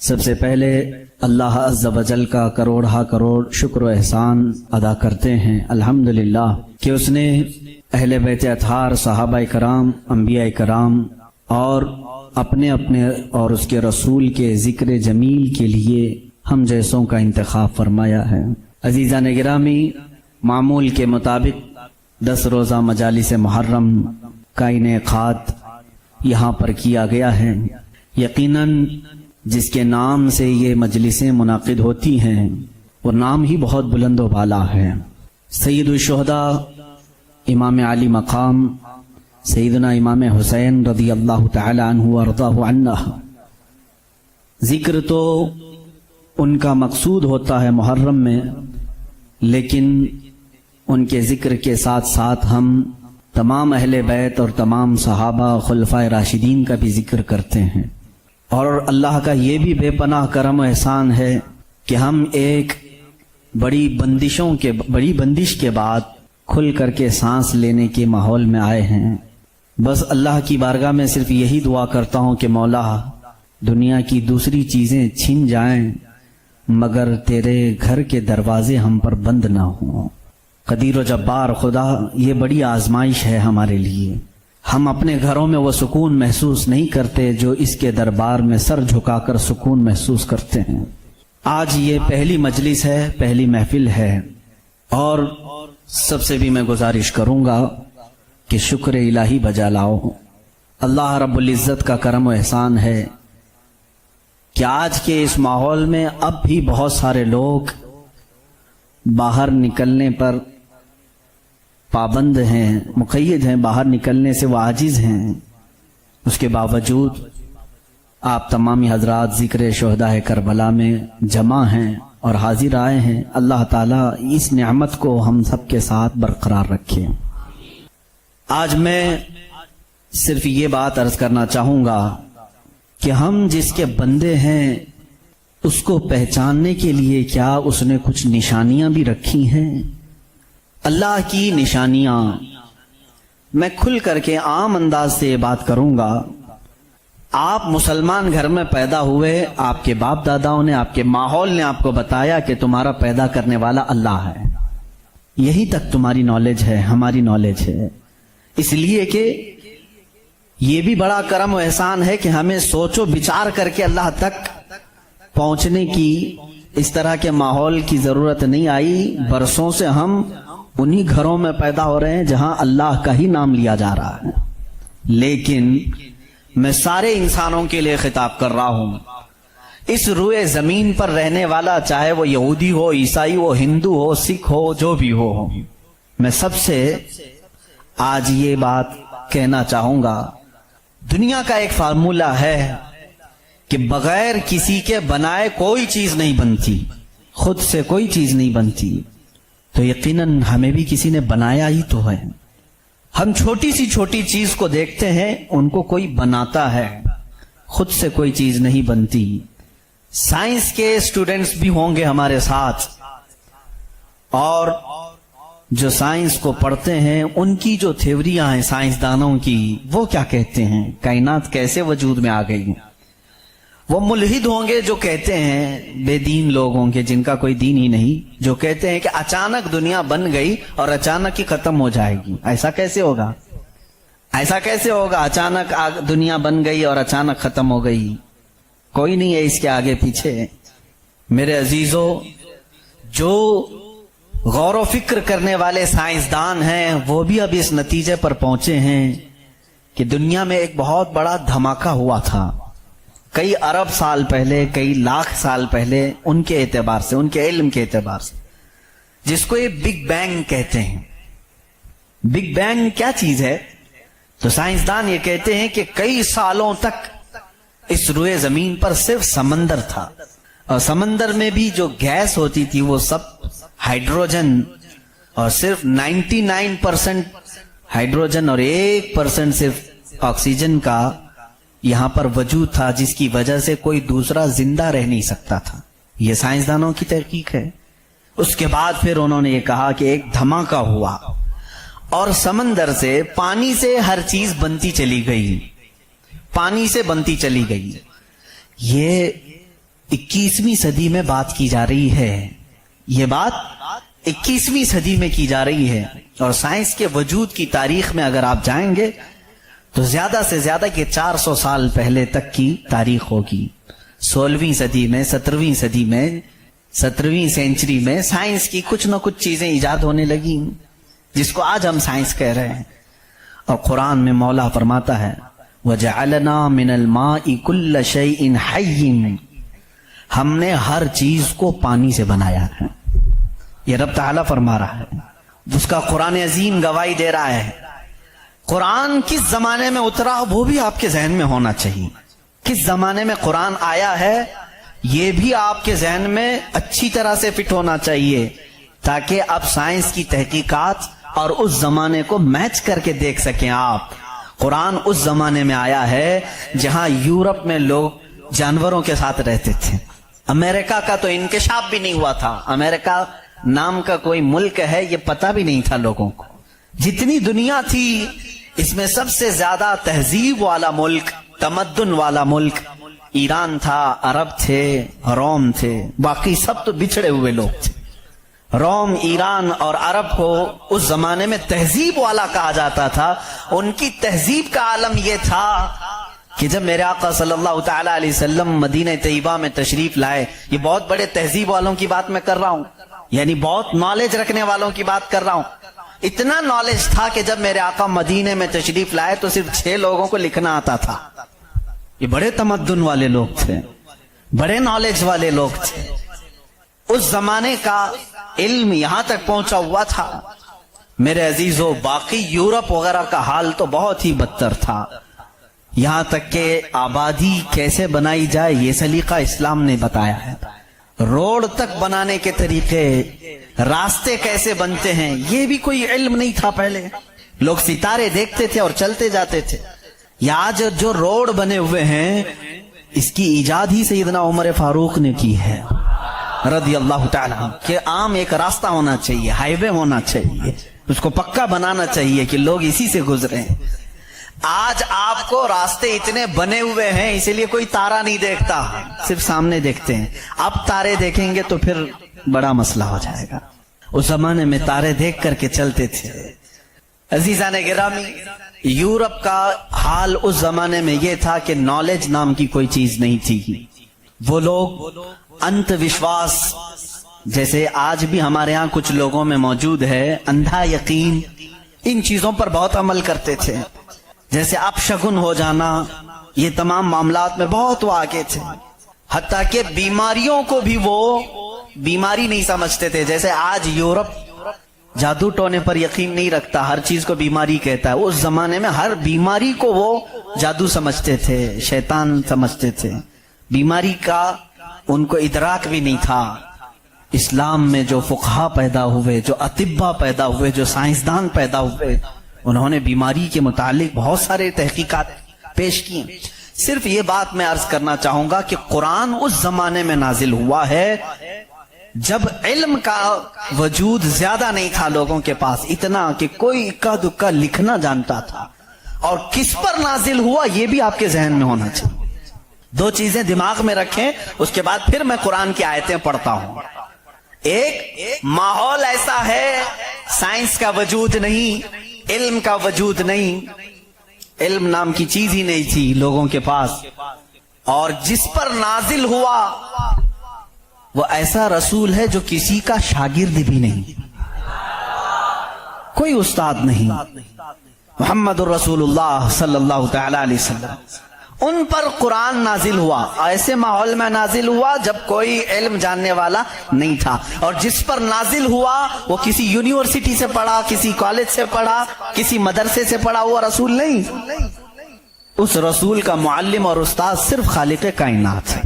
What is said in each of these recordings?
سب سے پہلے اللہ عز و جل کا کروڑہ کروڑ شکر و احسان ادا کرتے ہیں الحمدللہ کہ اس نے اہل بیت اطہار، صحابہ کرام، انبیاء کرام اور اپنے اور اس کے رسول کے ذکر جمیل کے لیے ہم جیسوں کا انتخاب فرمایا ہے۔ عزیزان گرامی، معمول کے مطابق 10 روزہ مجالس محرم کا انعقاد یہاں پر کیا گیا ہے۔ یقیناً جس کے نام سے یہ مجلسیں منعقد ہوتی ہیں وہ نام ہی بہت بلند و بالا ہے۔ سید الشہداء امام علی مقام سیدنا امام حسین رضی اللہ تعالی عنہ وارضاہ عنہ، ذکر تو ان کا مقصود ہوتا ہے محرم میں، لیکن ان کے ذکر کے ساتھ ساتھ ہم تمام اہل بیت اور تمام صحابہ خلفائے راشدین کا بھی ذکر کرتے ہیں۔ اور اللہ کا یہ بھی بے پناہ کرم و احسان ہے کہ ہم ایک بڑی بندش کے بعد کھل کر کے سانس لینے کے ماحول میں آئے ہیں۔ بس اللہ کی بارگاہ میں صرف یہی دعا کرتا ہوں کہ مولا دنیا کی دوسری چیزیں چھن جائیں مگر تیرے گھر کے دروازے ہم پر بند نہ ہوں۔ قدیر و جبار خدا، یہ بڑی آزمائش ہے ہمارے لیے۔ ہم اپنے گھروں میں وہ سکون محسوس نہیں کرتے جو اس کے دربار میں سر جھکا کر سکون محسوس کرتے ہیں۔ آج یہ پہلی مجلس ہے، پہلی محفل ہے، اور سب سے بھی میں گزارش کروں گا کہ شکر الہی بجا لاؤ۔ اللہ رب العزت کا کرم و احسان ہے کہ آج کے اس ماحول میں اب بھی بہت سارے لوگ باہر نکلنے پر پابند ہیں، مقید ہیں، باہر نکلنے سے وہ عاجز ہیں۔ اس کے باوجود آپ تمامی حضرات ذکر شہداء کربلا میں جمع ہیں اور حاضر آئے ہیں۔ اللہ تعالیٰ اس نعمت کو ہم سب کے ساتھ برقرار رکھے۔ آج میں صرف یہ بات عرض کرنا چاہوں گا کہ ہم جس کے بندے ہیں اس کو پہچاننے کے لیے کیا اس نے کچھ نشانیاں بھی رکھی ہیں؟ اللہ کی نشانیاں میں کھل کر کے عام انداز سے یہ بات کروں گا۔ آپ مسلمان گھر میں پیدا ہوئے، آپ کے باپ داداؤں نے، آپ کے ماحول نے آپ کو بتایا کہ تمہارا پیدا کرنے والا اللہ ہے، یہی تک تمہاری نالج ہے، ہماری نالج ہے۔ اس لیے کہ یہ بھی بڑا کرم و احسان ہے کہ ہمیں سوچ و بچار کر کے اللہ تک پہنچنے کی اس طرح کے ماحول کی ضرورت نہیں آئی۔ برسوں سے ہم انہی گھروں میں پیدا ہو رہے ہیں جہاں اللہ کا ہی نام لیا جا رہا ہے۔ لیکن میں سارے انسانوں کے لیے خطاب کر رہا ہوں، اس روئے زمین پر رہنے والا، چاہے وہ یہودی ہو، عیسائی ہو، ہندو ہو، سکھ ہو، جو بھی ہو، میں سب سے آج یہ بات کہنا چاہوں گا۔ دنیا کا ایک فارمولہ ہے کہ بغیر کسی کے بنائے کوئی چیز نہیں بنتی، خود سے کوئی چیز نہیں بنتی، تو یقیناً ہمیں بھی کسی نے بنایا ہی تو ہے۔ ہم چھوٹی سی چھوٹی چیز کو دیکھتے ہیں، ان کو کوئی بناتا ہے، خود سے کوئی چیز نہیں بنتی۔ سائنس کے اسٹوڈنٹس بھی ہوں گے ہمارے ساتھ، اور جو سائنس کو پڑھتے ہیں ان کی جو تھیوریاں ہیں سائنسدانوں کی، وہ کیا کہتے ہیں، کائنات کیسے وجود میں آ گئی۔ وہ ملحد ہوں گے جو کہتے ہیں، بے دین لوگ ہوں گے جن کا کوئی دین ہی نہیں، جو کہتے ہیں کہ اچانک دنیا بن گئی اور اچانک ہی ختم ہو جائے گی۔ ایسا کیسے ہوگا؟ ایسا کیسے ہوگا؟ اچانک دنیا بن گئی اور اچانک ختم ہو گئی، کوئی نہیں ہے اس کے آگے پیچھے۔ میرے عزیزو، جو غور و فکر کرنے والے سائنسدان ہیں وہ بھی اب اس نتیجے پر پہنچے ہیں کہ دنیا میں ایک بہت بڑا دھماکہ ہوا تھا کئی ارب سال پہلے، کئی لاکھ سال پہلے، ان کے اعتبار سے، ان کے علم کے اعتبار سے، جس کو یہ بگ بینگ کہتے ہیں۔ بگ بینگ کیا چیز ہے؟ تو سائنسدان یہ کہتے ہیں کہ کئی سالوں تک اس روئے زمین پر صرف سمندر تھا، اور سمندر میں بھی جو گیس ہوتی تھی وہ سب ہائیڈروجن، اور صرف 99% ہائیڈروجن اور 1% صرف آکسیجن کا یہاں پر وجود تھا، جس کی وجہ سے کوئی دوسرا زندہ رہ نہیں سکتا تھا۔ یہ سائنسدانوں کی تحقیق ہے۔ اس کے بعد پھر انہوں نے یہ کہا کہ ایک دھماکہ ہوا اور سمندر سے، پانی سے ہر چیز بنتی چلی گئی، پانی سے بنتی چلی گئی۔ یہ 21ویں صدی میں بات کی جا رہی ہے، یہ بات 21ویں صدی میں کی جا رہی ہے، اور سائنس کے وجود کی تاریخ میں اگر آپ جائیں گے تو زیادہ سے زیادہ کہ 400 سال پہلے تک کی تاریخ ہوگی۔ 16ویں صدی میں، 17ویں صدی میں، 17ویں سینچری میں سائنس کی کچھ نہ کچھ چیزیں ایجاد ہونے لگی جس کو آج ہم سائنس کہہ رہے ہیں۔ اور قرآن میں مولا فرماتا ہے وَجَعَلْنَا مِنَ الْمَاءِ كُلَّ شَيْءٍ حَيٍّ، ہم نے ہر چیز کو پانی سے بنایا ہے۔ یہ رب تعالیٰ فرما رہا ہے، جس کا قرآن عظیم گواہی دے رہا ہے۔ قرآن کس زمانے میں اترا وہ بھی آپ کے ذہن میں ہونا چاہیے، کس زمانے میں قرآن آیا ہے یہ بھی آپ کے ذہن میں اچھی طرح سے فٹ ہونا چاہیے، تاکہ اب سائنس کی تحقیقات اور اس زمانے کو میچ کر کے دیکھ سکیں آپ۔ قرآن اس زمانے میں آیا ہے جہاں یورپ میں لوگ جانوروں کے ساتھ رہتے تھے، امریکہ کا تو انکشاف بھی نہیں ہوا تھا، امریکہ نام کا کوئی ملک ہے یہ پتہ بھی نہیں تھا لوگوں کو۔ جتنی دنیا تھی اس میں سب سے زیادہ تہذیب والا ملک، تمدن والا ملک ایران تھا، عرب تھے، روم تھے، باقی سب تو بچھڑے ہوئے لوگ تھے۔ روم، ایران اور عرب کو اس زمانے میں تہذیب والا کہا جاتا تھا۔ ان کی تہذیب کا عالم یہ تھا کہ جب میرے آقا صلی اللہ تعالی علیہ وسلم مدینہ طیبہ میں تشریف لائے، یہ بہت بڑے تہذیب والوں کی بات میں کر رہا ہوں، یعنی بہت نالج رکھنے والوں کی بات کر رہا ہوں۔ اتنا نالج تھا کہ جب میرے آقا مدینے میں تشریف لائے تو صرف 6 لوگوں کو لکھنا آتا تھا۔ یہ بڑے تمدن والے لوگ تھے، بڑے نالج والے لوگ تھے۔ اس زمانے کا علم یہاں تک پہنچا ہوا تھا میرے عزیزو، باقی یورپ وغیرہ کا حال تو بہت ہی بدتر تھا۔ یہاں تک کہ آبادی کیسے بنائی جائے یہ سلیقہ اسلام نے بتایا ہے، روڈ تک بنانے کے طریقے، راستے کیسے بنتے ہیں یہ بھی کوئی علم نہیں تھا پہلے۔ لوگ ستارے دیکھتے تھے اور چلتے جاتے تھے۔ یا آج جو روڈ بنے ہوئے ہیں اس کی ایجاد ہی سیدنا عمر فاروق نے کی ہے رضی اللہ تعالیٰ عنہ، کہ عام ایک راستہ ہونا چاہیے، ہائی وے ہونا چاہیے، اس کو پکا بنانا چاہیے کہ لوگ اسی سے گزریں۔ آج آپ کو راستے اتنے بنے ہوئے ہیں اسی لیے کوئی تارا نہیں دیکھتا، صرف سامنے دیکھتے ہیں۔ اب تارے دیکھیں گے تو پھر بڑا مسئلہ ہو جائے گا۔ اس زمانے میں تارے دیکھ کر کے چلتے تھے۔ عزیزان گرامی، یورپ کا حال اس زمانے میں یہ تھا کہ نالج نام کی کوئی چیز نہیں تھی۔ وہ لوگ انت وشواس، جیسے آج بھی ہمارے ہاں کچھ لوگوں میں موجود ہے، اندھا یقین، ان چیزوں پر بہت عمل کرتے تھے۔ جیسے اب شگن ہو جانا، یہ تمام معاملات میں بہت وہ آگے تھے۔ حتیٰ کہ بیماریوں کو بھی وہ بیماری نہیں سمجھتے تھے۔ جیسے آج یورپ جادو ٹونے پر یقین نہیں رکھتا، ہر چیز کو بیماری کہتا ہے، اس زمانے میں ہر بیماری کو وہ جادو سمجھتے تھے، شیطان سمجھتے تھے۔ بیماری کا ان کو ادراک بھی نہیں تھا۔ اسلام میں جو فقہا پیدا ہوئے، جو اطباء پیدا ہوئے، جو سائنسدان پیدا ہوئے، انہوں نے بیماری کے متعلق بہت سارے تحقیقات پیش کی۔ صرف یہ بات میں عرض کرنا چاہوں گا کہ قرآن اس زمانے میں نازل ہوا ہے جب علم کا وجود زیادہ نہیں تھا لوگوں کے پاس، اتنا کہ کوئی اکا دکا لکھنا جانتا تھا۔ اور کس پر نازل ہوا یہ بھی آپ کے ذہن میں ہونا چاہیے۔ 2 چیزیں دماغ میں رکھیں، اس کے بعد پھر میں قرآن کی آیتیں پڑھتا ہوں۔ ایک ماحول ایسا ہے، سائنس کا وجود نہیں، علم کا وجود نہیں، علم نام کی چیز ہی نہیں تھی لوگوں کے پاس، اور جس پر نازل ہوا وہ ایسا رسول ہے جو کسی کا شاگرد بھی نہیں، کوئی استاد نہیں، محمد الرسول اللہ صلی اللہ تعالی علیہ وسلم۔ ان پر قرآن نازل ہوا، ایسے ماحول میں نازل ہوا جب کوئی علم جاننے والا نہیں تھا، اور جس پر نازل ہوا وہ کسی یونیورسٹی سے پڑھا، کسی کالج سے پڑھا، کسی مدرسے سے پڑھا ہوا رسول نہیں۔ اس رسول کا معلم اور استاد صرف خالق کائنات ہے۔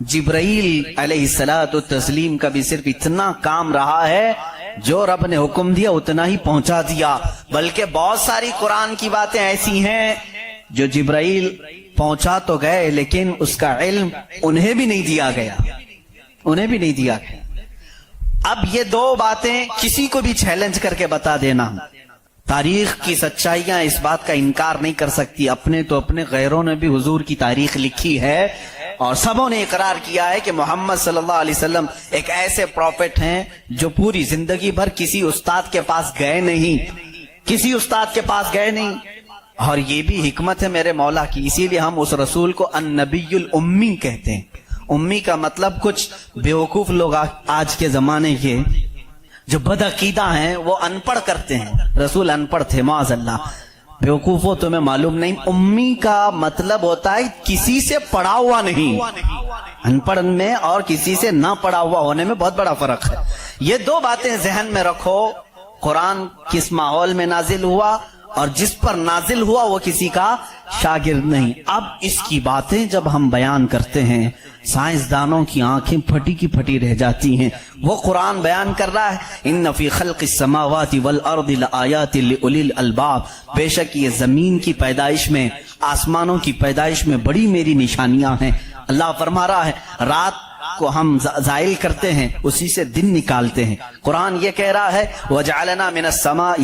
جبرائیل علیہ الصلوۃ والتسلیم کا بھی صرف اتنا کام رہا ہے، جو رب نے حکم دیا اتنا ہی پہنچا دیا، بلکہ بہت ساری قرآن کی باتیں ایسی ہیں جو جبرائیل پہنچا تو گئے لیکن اس کا علم انہیں بھی نہیں دیا گیا، انہیں بھی نہیں دیا گیا۔ اب یہ 2 باتیں کسی کو بھی چیلنج کر کے بتا دینا، تاریخ کی سچائیاں اس بات کا انکار نہیں کر سکتی، اپنے تو اپنے، غیروں نے بھی حضور کی تاریخ لکھی ہے، اور سبوں نے اقرار کیا ہے کہ محمد صلی اللہ علیہ وسلم ایک ایسے پروفٹ ہیں جو پوری زندگی بھر کسی استاد کے پاس گئے نہیں، کسی استاد کے پاس گئے نہیں. اور یہ بھی حکمت ہے میرے مولا کی، اسی لیے ہم اس رسول کو النبی الامی کہتے ہیں. امی کا مطلب کچھ بیوقوف لوگ آج کے زمانے کے جو بدعقیدہ ہیں وہ ان پڑھ کرتے ہیں. رسول ان پڑھ تھے معاذ اللہ. بیوقوفوں تمہیں معلوم نہیں، امی کا مطلب ہوتا ہے کسی سے پڑھا ہوا نہیں. ان پڑھ میں اور کسی سے نہ پڑھا ہوا ہونے میں بہت بڑا فرق ہے. یہ دو باتیں ذہن میں رکھو. قرآن کس ماحول میں نازل ہوا اور جس پر نازل ہوا وہ کسی کا شاگرد نہیں. اب اس کی باتیں جب ہم بیان کرتے ہیں سائنسدانوں کی آنکھیں پھٹی کی پھٹی رہ جاتی ہیں. وہ قرآن بیان کر رہا ہے ان فی خلق السماوات والارض لآیات لأولی الالباب، بے شک یہ زمین کی پیدائش میں، آسمانوں کی پیدائش میں بڑی میری نشانیاں ہیں. اللہ فرما رہا ہے رات کو ہم زائل کرتے ہیں، اسی سے دن نکالتے ہیں. قرآن یہ کہہ رہا ہے وجعلنا من السماء،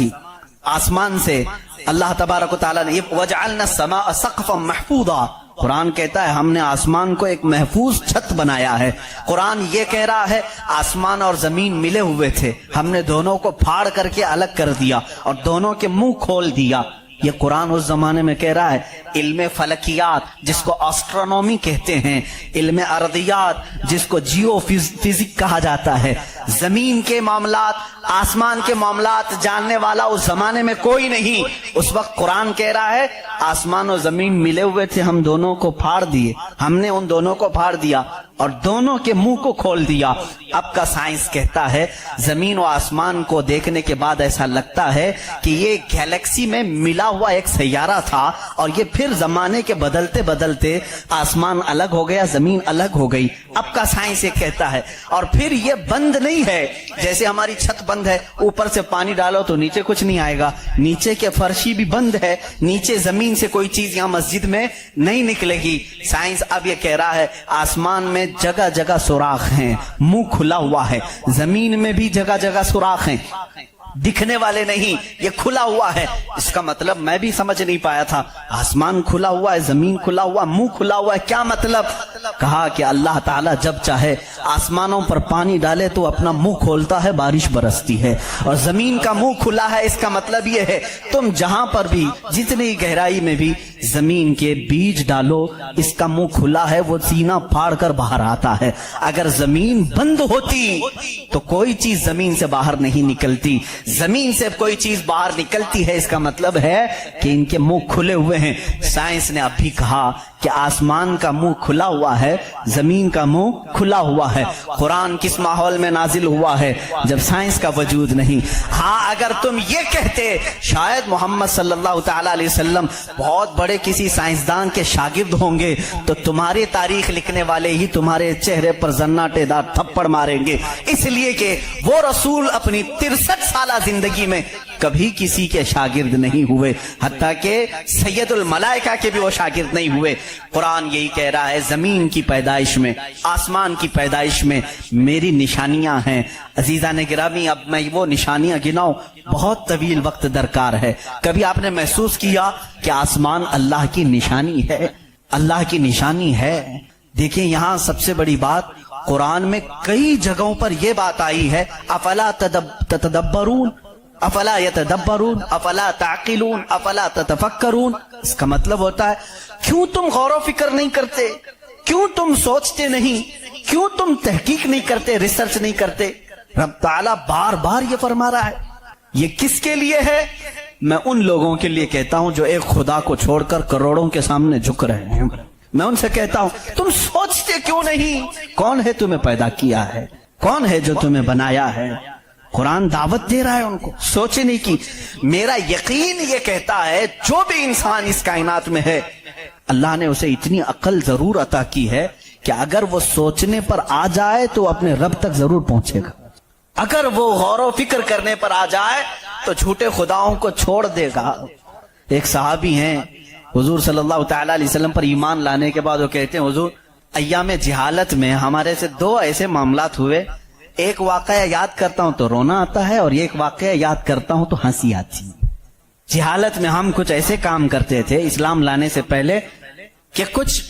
آسمان سے اللہ تبارک و تعالیٰ نے وجعلنا السماء سقفا محفوظا، قرآن کہتا ہے ہم نے آسمان کو ایک محفوظ چھت بنایا ہے. قرآن یہ کہہ رہا ہے آسمان اور زمین ملے ہوئے تھے، ہم نے دونوں کو پھاڑ کر کے الگ کر دیا اور دونوں کے منہ کھول دیا. یہ قرآن اس زمانے میں کہہ رہا ہے. علم فلکیات جس کو آسٹرونومی کہتے ہیں، علم ارضیات جس کو جیو فزک کہا جاتا ہے، زمین کے معاملات، آسمان کے معاملات جاننے والا اس زمانے میں کوئی نہیں. اس وقت قرآن کہہ رہا ہے آسمان و زمین ملے ہوئے تھے، ہم دونوں کو پھاڑ دیے، ہم نے ان دونوں کو پھاڑ دیا اور دونوں کے منہ کو کھول دیا. اب کا سائنس کہتا ہے زمین و آسمان کو دیکھنے کے بعد ایسا لگتا ہے کہ یہ گیلیکسی میں ملا ہوا ایک سیارہ تھا اور یہ پھر زمانے کے بدلتے بدلتے آسمان الگ ہو گیا، زمین الگ ہو گئی. اب کا سائنس یہ کہتا ہے. اور پھر یہ بند نہیں ہے جیسے ہماری چھت بند ہے، اوپر سے پانی ڈالو تو نیچے کچھ نہیں آئے گا، نیچے کے فرشی بھی بند ہے، نیچے زمین سے کوئی چیز یہاں مسجد میں نہیں نکلے گی. سائنس اب یہ کہہ رہا ہے آسمان میں جگہ جگہ سوراخ ہیں، منہ کھلا ہوا ہے، زمین میں بھی جگہ جگہ سوراخ ہیں، دکھنے والے نہیں، یہ کھلا ہوا ہے. اس کا مطلب میں بھی سمجھ نہیں پایا تھا، آسمان کھلا ہوا ہے، زمین کھلا ہوا، منہ کھلا ہوا ہے، کیا مطلب؟ کہا کہ اللہ تعالیٰ جب چاہے آسمانوں پر پانی ڈالے تو اپنا منہ کھولتا ہے، بارش برستی ہے، اور زمین کا منہ کھلا ہے. اس کا مطلب یہ ہے تم جہاں پر بھی جتنی گہرائی میں بھی زمین کے بیج ڈالو، اس کا منہ کھلا ہے، وہ سینہ پھاڑ کر باہر آتا ہے. اگر زمین بند ہوتی تو کوئی چیز زمین سے باہر نہیں نکلتی، زمین سے کوئی چیز باہر نکلتی ہے، اس کا مطلب ہے کہ ان کے منہ کھلے ہوئے ہیں. سائنس نے اب بھی کہا کہ آسمان کا منہ کھلا ہوا ہے، زمین کا منہ کھلا ہوا ہے. قرآن کس ماحول میں نازل ہوا ہے جب سائنس کا وجود نہیں. ہاں اگر تم یہ کہتے شاید محمد صلی اللہ تعالی علیہ وسلم بہت بڑے کسی سائنسدان کے شاگرد ہوں گے تو تمہاری تاریخ لکھنے والے ہی تمہارے چہرے پر زناٹے دار تھپڑ ماریں گے، اس لیے کہ وہ رسول اپنی 63 سالہ زندگی میں کبھی کسی کے شاگرد نہیں ہوئے، حتیٰ کہ سید الملائکہ کے بھی وہ شاگرد نہیں ہوئے. قرآن یہی کہہ رہا ہے زمین کی پیدائش میں، آسمان کی پیدائش میں میری نشانیاں ہیں. عزیزان گرامی اب میں وہ نشانیاں گناؤں بہت طویل وقت درکار ہے. کبھی آپ نے محسوس کیا کہ آسمان اللہ کی نشانی ہے؟ اللہ کی نشانی ہے. دیکھیں یہاں سب سے بڑی بات قرآن میں کئی جگہوں پر یہ بات آئی ہے افلا تتدبرون، افلا یتدبرون، افلا تعقلون، افلا تتفکرون. اس کا مطلب ہوتا ہے کیوں تم غور و فکر نہیں کرتے، کیوں تم سوچتے نہیں، کیوں تم تحقیق نہیں کرتے، ریسرچ نہیں کرتے. رب تعالیٰ بار بار یہ فرما رہا ہے. یہ کس کے لیے ہے؟ میں ان لوگوں کے لیے کہتا ہوں جو ایک خدا کو چھوڑ کر کروڑوں کے سامنے جھک رہے ہیں. میں ان سے کہتا ہوں تم سوچتے کیوں نہیں؟ کون ہے تمہیں پیدا کیا ہے؟ کون ہے جو تمہیں بنایا ہے؟ قرآن دعوت دے رہا ہے ان کو سوچنے کی. میرا یقین یہ کہتا ہے جو بھی انسان اس کائنات میں ہے اللہ نے اسے اتنی عقل ضرور عطا کی ہے کہ اگر وہ سوچنے پر آ جائے تو اپنے رب تک ضرور پہنچے گا. اگر وہ غور و فکر کرنے پر آ جائے تو جھوٹے خداؤں کو چھوڑ دے گا. ایک صحابی ہیں حضور صلی اللہ تعالی علیہ وسلم پر ایمان لانے کے بعد وہ کہتے ہیں حضور ایام جہالت میں ہمارے سے 2 ایسے معاملات ہوئے، ایک واقعہ یاد کرتا ہوں تو رونا آتا ہے اور ایک واقعہ یاد کرتا ہوں تو ہنسی آتی ہے. جہالت میں ہم کچھ ایسے کام کرتے تھے اسلام لانے سے پہلے کہ کچھ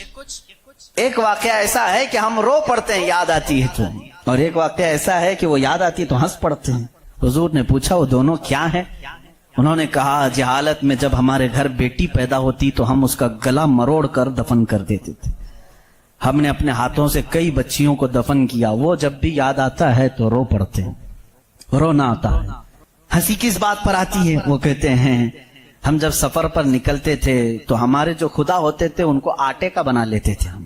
ایک واقعہ ایسا ہے کہ ہم رو پڑتے ہیں یاد آتی ہے تو، اور ایک واقعہ ایسا ہے کہ وہ یاد آتی ہے تو ہنس پڑتے ہیں۔ حضور نے پوچھا وہ دونوں کیا ہیں؟ انہوں نے کہا جہالت میں جب ہمارے گھر بیٹی پیدا ہوتی تو ہم اس کا گلا مروڑ کر دفن کر دیتے تھے۔ ہم نے اپنے ہاتھوں سے کئی بچیوں کو دفن کیا، وہ جب بھی یاد آتا ہے تو رو پڑتے ہیں، رونا آتا ہے۔ ہنسی کس بات پر آتی ہے؟ وہ کہتے ہیں ہم جب سفر پر نکلتے تھے تو ہمارے جو خدا ہوتے تھے ان کو آٹے کا بنا لیتے تھے ہم،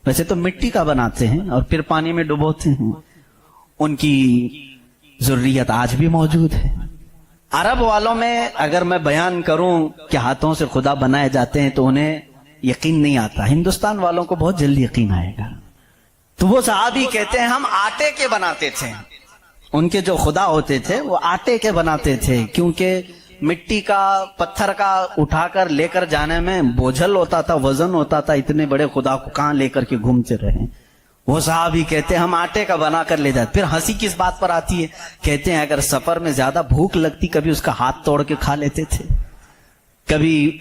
ویسے تو مٹی کا بناتے ہیں اور پھر پانی میں ڈبوتے ہیں۔ ان کی ذریت آج بھی موجود ہے۔ عرب والوں میں اگر میں بیان کروں کہ ہاتھوں سے خدا بنائے جاتے ہیں تو انہیں یقین نہیں آتا، ہندوستان والوں کو بہت جلدی یقین آئے گا۔ تو وہ صحابی کہتے ہیں ہم آٹے کے بناتے تھے، ان کے جو خدا ہوتے تھے وہ آٹے کے بناتے تھے، کیونکہ مٹی کا پتھر کا اٹھا کر لے کر جانے میں بوجھل ہوتا تھا، وزن ہوتا تھا، اتنے بڑے خدا کو کہاں لے کر کے گھومتے رہے۔ وہ صحابی کہتے ہیں ہم آٹے کا بنا کر لے جاتے۔ پھر ہنسی کس بات پر آتی ہے؟ کہتے ہیں اگر سفر میں زیادہ بھوک لگتی کبھی اس کا ہاتھ توڑ کے کھا لیتے تھے، کبھی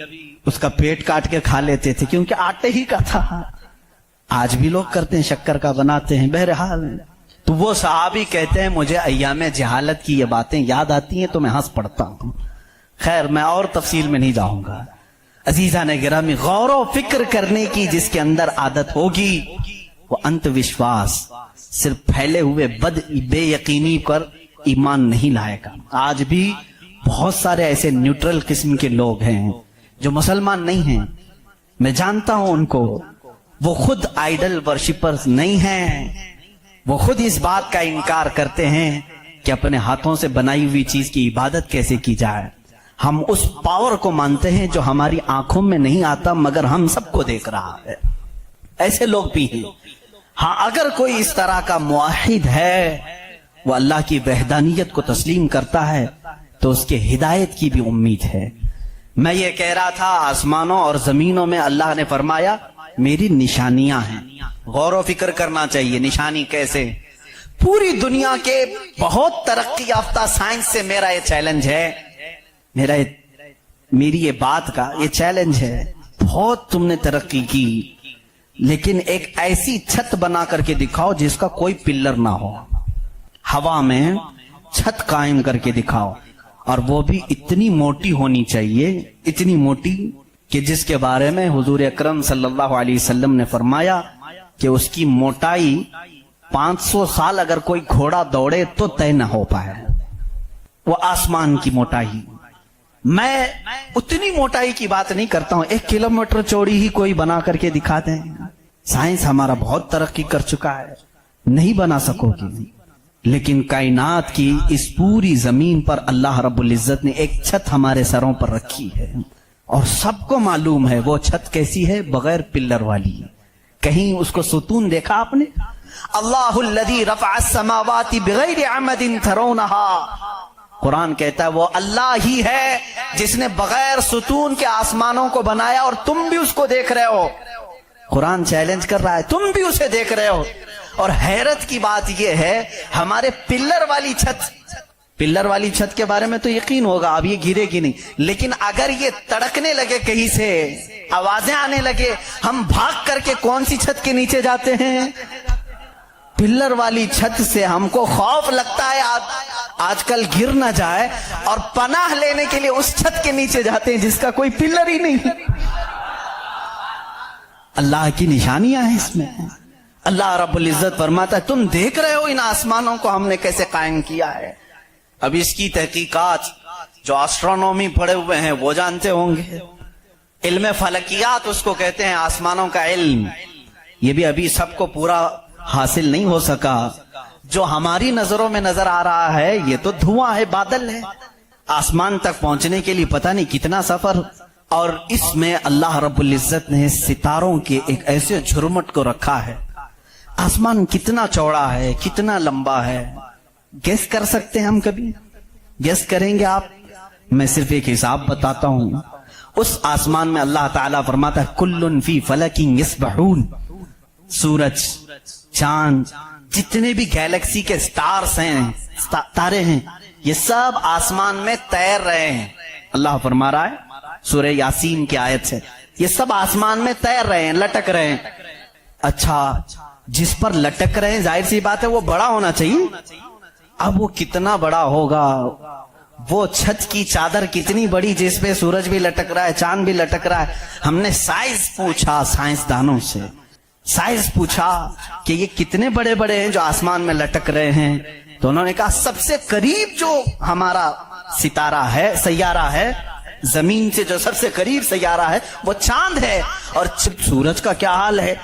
اس کا پیٹ کاٹ کے کھا لیتے تھے، کیونکہ آٹے ہی کا تھا۔ آج بھی لوگ کرتے ہیں، شکر کا بناتے ہیں۔ بہرحال تو وہ صحابی کہتے ہیں مجھے ایام جہالت کی یہ باتیں یاد آتی ہیں تو میں ہنس پڑتا ہوں۔ خیر میں اور تفصیل میں نہیں جاؤں گا۔ عزیزان گرامی، غور و فکر کرنے کی جس کے اندر عادت ہوگی وہ انت وشواس، صرف پھیلے ہوئے بے یقینی پر ایمان نہیں لائے گا۔ آج بھی بہت سارے ایسے نیوٹرل قسم کے لوگ ہیں جو مسلمان نہیں ہیں، میں جانتا ہوں ان کو، وہ خود آئیڈل ورشپرز نہیں ہیں، وہ خود اس بات کا انکار کرتے ہیں کہ اپنے ہاتھوں سے بنائی ہوئی چیز کی عبادت کیسے کی جائے۔ ہم اس پاور کو مانتے ہیں جو ہماری آنکھوں میں نہیں آتا مگر ہم سب کو دیکھ رہا ہے۔ ایسے لوگ بھی ہیں۔ ہاں اگر کوئی اس طرح کا موحد ہے، وہ اللہ کی وحدانیت کو تسلیم کرتا ہے تو اس کے ہدایت کی بھی امید ہے۔ میں یہ کہہ رہا تھا آسمانوں اور زمینوں میں اللہ نے فرمایا میری نشانیاں ہیں، غور و فکر کرنا چاہیے۔ نشانی کیسے؟ پوری دنیا کے بہت ترقی یافتہ سائنس سے میرا یہ چیلنج ہے، میری یہ بات کا یہ چیلنج ہے، بہت تم نے ترقی کی لیکن ایک ایسی چھت بنا کر کے دکھاؤ جس کا کوئی پلر نہ ہو، ہوا میں چھت قائم کر کے دکھاؤ، اور وہ بھی اتنی موٹی ہونی چاہیے، اتنی موٹی کہ جس کے بارے میں حضور اکرم صلی اللہ علیہ وسلم نے فرمایا کہ اس کی موٹائی 500 سال اگر کوئی گھوڑا دوڑے تو طے نہ ہو پائے، وہ آسمان کی موٹائی۔ میں اتنی موٹائی کی بات نہیں کرتا ہوں، 1 کلومیٹر چوڑی ہی کوئی بنا کر کے دکھا دیں، سائنس ہمارا بہت ترقی کر چکا ہے، نہیں بنا سکو گی، لیکن کائنات کی اس پوری زمین پر اللہ رب العزت نے ایک چھت ہمارے سروں پر رکھی ہے، اور سب کو معلوم ہے وہ چھت کیسی ہے، بغیر پلر والی۔ کہیں اس کو ستون دیکھا آپ نے؟ اللہ الذی رفع السماوات بغیر عمد ترونها، قرآن کہتا ہے وہ اللہ ہی ہے جس نے بغیر ستون کے آسمانوں کو بنایا، اور تم بھی اس کو دیکھ رہے ہو۔ قرآن چیلنج کر رہا ہے، تم بھی اسے دیکھ رہے ہو۔ اور حیرت کی بات یہ ہے ہمارے پلر والی چھت کے بارے میں تو یقین ہوگا اب یہ گرے گی نہیں، لیکن اگر یہ تڑکنے لگے کہیں سے، آوازیں آنے لگے، ہم بھاگ کر کے کون سی چھت کے نیچے جاتے ہیں؟ پلر والی چھت سے ہم کو خوف لگتا ہے آج کل گر نہ جائے، اور پناہ لینے کے لیے اس چھت کے نیچے جاتے ہیں جس کا کوئی پلر ہی نہیں۔ اللہ کی نشانیاں ہیں اس میں۔ اللہ رب العزت فرماتا ہے تم دیکھ رہے ہو ان آسمانوں کو ہم نے کیسے قائم کیا ہے۔ اب اس کی تحقیقات جو ایسٹرونومی پڑھے ہوئے ہیں وہ جانتے ہوں گے، علم فلکیات اس کو کہتے ہیں، آسمانوں کا علم، یہ بھی ابھی سب کو پورا حاصل نہیں ہو سکا۔ جو ہماری نظروں میں نظر آ رہا ہے یہ تو دھواں ہے، بادل ہے، آسمان تک پہنچنے کے لیے پتہ نہیں کتنا سفر، اور اس میں اللہ رب العزت نے ستاروں کے ایک ایسے جھرمٹ کو رکھا ہے۔ آسمان کتنا چوڑا ہے، کتنا لمبا ہے، گیس کر سکتے ہیں ہم؟ کبھی گیس کریں گے آپ؟ میں صرف ایک حساب بتاتا ہوں۔ اس آسمان میں اللہ تعالیٰ فرماتا ہے کلن فی فلک یسبحون، سورج، چاند، جتنے بھی گیلیکسی کے سٹارز ہیں، تارے ہیں، یہ سب آسمان میں تیر رہے ہیں۔ اللہ فرما رہا ہے سورہ یاسین کی آیت سے، یہ سب آسمان میں تیر رہے ہیں، لٹک رہے ہیں۔ اچھا جس پر لٹک رہے ہیں ظاہر سی بات ہے وہ بڑا ہونا چاہیے. اب وہ کتنا بڑا ہوگا؟ وہ چھت کی چادر کتنی بڑی جس پہ سورج بھی لٹک رہا ہے، چاند بھی لٹک رہا ہے. ہم نے سائز پوچھا سائنسدانوں سے، سائز پوچھا کہ یہ کتنے بڑے بڑے ہیں جو آسمان میں لٹک رہے ہیں. تو انہوں نے کہا سب سے قریب جو ہمارا ستارہ ہے، سیارہ ہے، زمین سے جو سب سے قریب سیارہ ہے وہ چاند ہے. اور سورج کا کیا حال ہے؟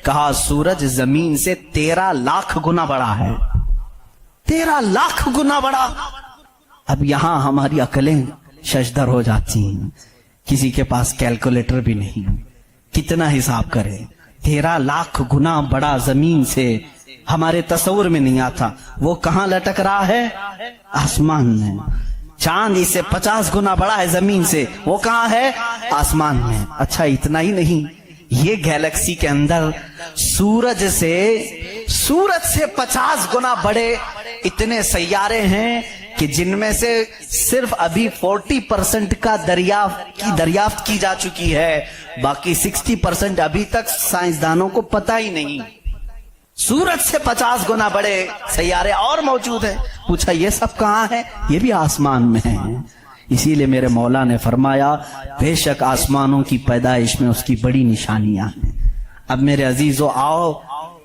کہا سورج زمین سے 13 لاکھ گنا بڑا ہے. 13 لاکھ گنا بڑا. اب یہاں ہماری عقلیں ششدر ہو جاتی ہیں، کسی کے پاس کیلکولیٹر بھی نہیں، کتنا حساب کرے. 13 لاکھ گنا بڑا زمین سے ہمارے تصور میں نہیں آتا. وہ کہاں لٹک رہا ہے؟ آسمان میں. چاند اس سے 50 گنا بڑا ہے زمین سے، وہ کہاں ہے؟ آسمان میں. اچھا اتنا ہی نہیں، یہ گیلیکسی کے اندر سورج سے 50 گنا بڑے اتنے سیارے ہیں کہ جن میں سے صرف ابھی 40% کا دریافت کی جا چکی ہے، باقی 60% ابھی تک سائنسدانوں کو پتہ ہی نہیں. سورج سے 50 گنا بڑے سیارے اور موجود ہیں. پوچھا یہ سب کہاں ہے؟ یہ بھی آسمان میں ہیں. اسی لیے میرے مولا نے فرمایا بے شک آسمانوں کی پیدائش میں اس کی بڑی نشانیاں ہیں. اب میرے عزیزو آؤ،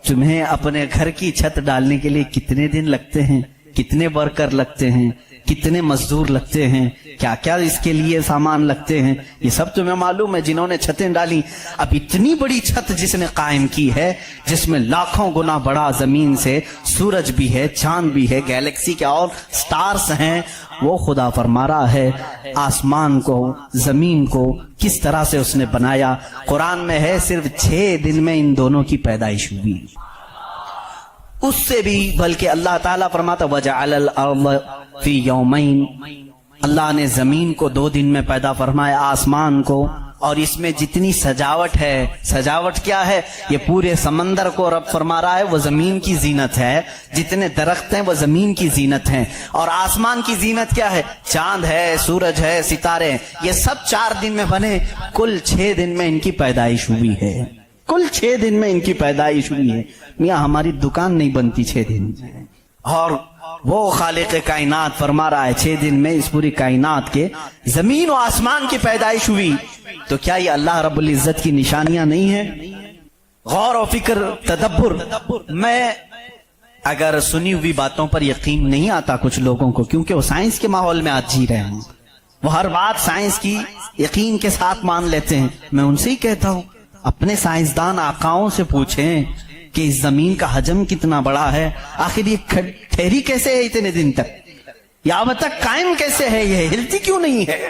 تمہیں اپنے گھر کی چھت ڈالنے کے لیے کتنے دن لگتے ہیں، کتنے ورکر لگتے ہیں، کتنے مزدور لگتے ہیں، کیا کیا اس کے لیے سامان لگتے ہیں، یہ سب تمہیں معلوم ہے جنہوں نے چھتیں ڈالی. اب اتنی بڑی چھت جس نے قائم کی ہے، جس میں لاکھوں گنا بڑا زمین سے سورج بھی ہے، چاند بھی ہے، گیلیکسی کے اور سٹارز ہیں، وہ خدا فرما رہا ہے آسمان کو، زمین کو کس طرح سے اس نے بنایا. قرآن میں ہے صرف 6 دن میں ان دونوں کی پیدائش ہوئی. اس سے بھی بلکہ اللہ تعالیٰ فرماتا وَجَعَلَ الْأَرْضَ فِي يَوْمَيْنِ، اللہ نے زمین کو 2 دن میں پیدا فرمایا، آسمان کو. اور اس میں جتنی سجاوٹ ہے، سجاوٹ کیا ہے؟ یہ پورے سمندر کو رب فرما رہا ہے وہ زمین کی زینت ہے، جتنے درخت ہیں وہ زمین کی زینت ہیں. اور آسمان کی زینت کیا ہے؟ چاند ہے، سورج ہے، ستارے ہیں. یہ سب 4 دن میں بنے، کل 6 دن میں ان کی پیدائش ہوئی ہے. کل 6 دن میں ان کی پیدائش ہوئی ہے. میاں ہماری دکان نہیں بنتی 6 دن میں، اور وہ خالق کائنات فرما رہا ہے 6 دن میں اس پوری کائنات کے زمین و آسمان کی پیدائش ہوئی. تو کیا یہ اللہ رب العزت کی نشانیاں نہیں ہیں؟ غور و فکر، تدبر. میں اگر سنی ہوئی باتوں پر یقین نہیں آتا کچھ لوگوں کو، کیونکہ وہ سائنس کے ماحول میں آج جی رہے ہیں، وہ ہر بات سائنس کی یقین کے ساتھ مان لیتے ہیں. میں ان سے ہی کہتا ہوں اپنے سائنسدان آقاؤں سے پوچھیں کہ اس زمین کا حجم کتنا بڑا ہے، آخر یہ ٹھہری کیسے ہے اتنے دن تک، یا اب تک قائم کیسے ہے، یہ ہلتی کیوں نہیں ہے.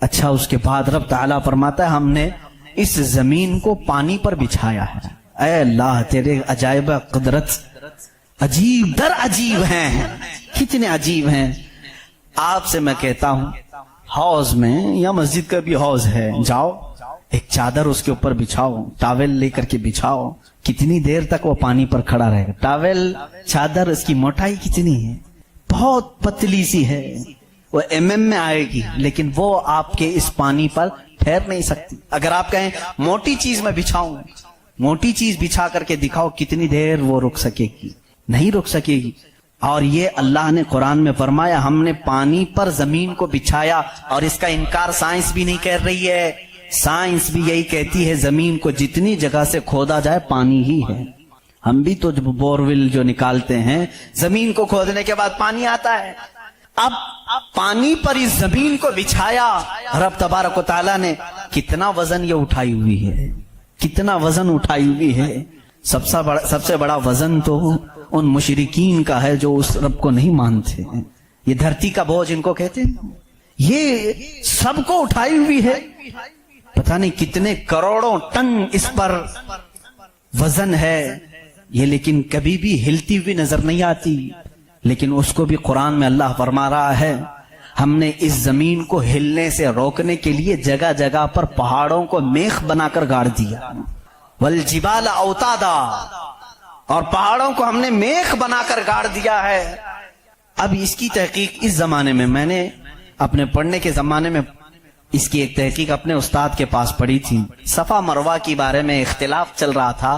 اچھا اس کے بعد رب تعالیٰ فرماتا ہے ہم نے اس زمین کو پانی پر بچھایا ہے. اے اللہ تیرے عجائب قدرت عجیب در عجیب ہیں، کتنے عجیب ہیں. آپ سے میں کہتا ہوں حوض میں یا مسجد کا بھی حوض ہے، جاؤ ایک چادر اس کے اوپر بچھاؤ، ٹاول لے کر کے بچھاؤ، کتنی دیر تک وہ پانی پر کھڑا رہے گا. ٹاول چادر اس کی موٹائی کتنی ہے؟ بہت پتلی سی ہے، وہ mm میں آئے گی، لیکن وہ آپ کے اس پانی پر ٹھہر نہیں سکتی. اگر آپ کہیں موٹی چیز میں بچھاؤں، موٹی چیز بچھا کر کے دکھاؤ کتنی دیر وہ رک سکے گی؟ نہیں رک سکے گی. اور یہ اللہ نے قرآن میں فرمایا ہم نے پانی پر زمین کو بچھایا. اور اس کا انکار سائنس بھی نہیں کر رہی ہے، سائنس بھی یہی کہتی ہے زمین کو جتنی جگہ سے کھودا جائے پانی ہی ہے. ہم بھی تو بورول جو نکالتے ہیں زمین کو کھودنے کے بعد پانی آتا ہے. اب پانی پر اس زمین کو بچھایا رب تبارک و تعالیٰ نے. کتنا وزن یہ اٹھائی ہوئی ہے، کتنا وزن اٹھائی ہوئی ہے. سب سے بڑا وزن تو ان مشرکین کا ہے جو اس رب کو نہیں مانتے ہیں. یہ دھرتی کا بوجھ ان کو کہتے ہیں، یہ سب کو اٹھائی ہوئی ہے. پتہ نہیں کتنے کروڑوں ٹن اس پر وزن ہے یہ، لیکن کبھی بھی ہلتی ہوئی نظر نہیں آتی. لیکن اس کو بھی قرآن میں اللہ فرما رہا ہے ہم نے اس زمین کو ہلنے سے روکنے کے لیے جگہ جگہ پر پہاڑوں کو میخ بنا کر گاڑ دیا. والجبال اوتادا، اور پہاڑوں کو ہم نے میخ بنا کر گاڑ دیا ہے. اب اس کی تحقیق اس زمانے میں نے اپنے پڑھنے کے زمانے میں اس کی ایک تحقیق اپنے استاد کے پاس پڑھی تھی. صفا مروہ کے بارے میں اختلاف چل رہا تھا.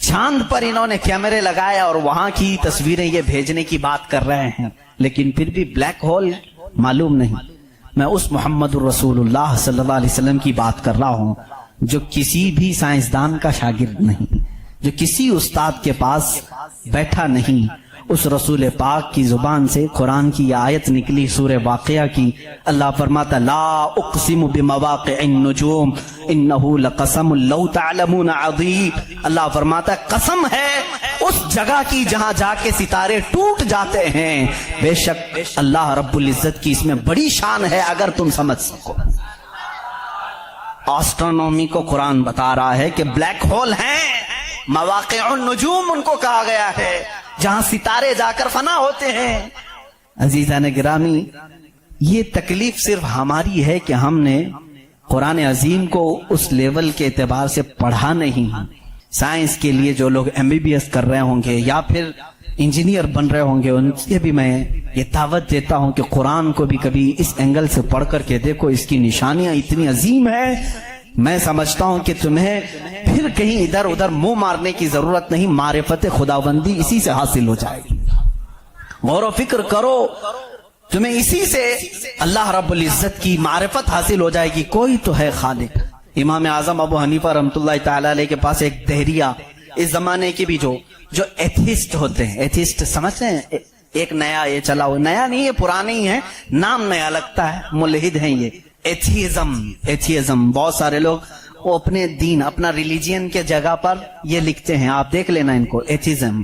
چاند پر انہوں نے کیمرے لگائے اور وہاں کی تصویریں یہ بھیجنے کی بات کر رہے ہیں، لیکن پھر بھی بلیک ہول معلوم نہیں۔ میں اس محمد الرسول اللہ صلی اللہ علیہ وسلم کی بات کر رہا ہوں جو کسی بھی سائنسدان کا شاگرد نہیں، جو کسی استاد کے پاس بیٹھا نہیں۔ اس رسول پاک کی زبان سے قرآن کی یہ آیت نکلی سورہ واقعہ کی، اللہ فرماتا لا اقسم بمواقع النجوم انہ لقسم لو تعلمون عظیم۔ اللہ فرماتا قسم ہے اس جگہ کی جہاں جا کے ستارے ٹوٹ جاتے ہیں، بے شک اللہ رب العزت کی اس میں بڑی شان ہے اگر تم سمجھ سکو۔ آسٹرونومی کو قرآن بتا رہا ہے کہ بلیک ہول ہیں، مواقع النجوم ان کو کہا گیا ہے، جہاں ستارے جا کر فنا ہوتے ہیں۔ عزیزان گرامی، یہ تکلیف صرف ہماری ہے کہ ہم نے قرآن عظیم کو اس لیول کے اعتبار سے پڑھا نہیں۔ سائنس کے لیے جو لوگ MBBS کر رہے ہوں گے یا پھر انجینئر بن رہے ہوں گے، ان سے بھی میں یہ دعوت دیتا ہوں کہ قرآن کو بھی کبھی اس اینگل سے پڑھ کر کے دیکھو، اس کی نشانیاں اتنی عظیم ہیں۔ میں سمجھتا ہوں کہ تمہیں پھر کہیں ادھر ادھر منہ مارنے کی ضرورت نہیں، معرفت خداوندی اسی سے حاصل ہو جائے گی۔ غور و فکر کرو، تمہیں اسی سے اللہ رب العزت کی معرفت حاصل ہو جائے گی۔ کوئی تو ہے خالق۔ امام اعظم ابو حنیفہ رحمۃ اللہ تعالی علیہ کے پاس ایک دہریہ، اس زمانے کے بھی جو ایتھیسٹ ہوتے ہیں، ایتھیسٹ سمجھتے ہیں، ایک نیا یہ چلا ہوا، نیا نہیں ہے پرانا ہی ہے، نام نیا لگتا ہے، ملحد ہیں یہ، ایتھیزم۔ بہت سارے لوگ وہ اپنے دین، اپنا ریلیجین کے جگہ پر یہ لکھتے ہیں، آپ دیکھ لینا ان کو، ایتھیزم۔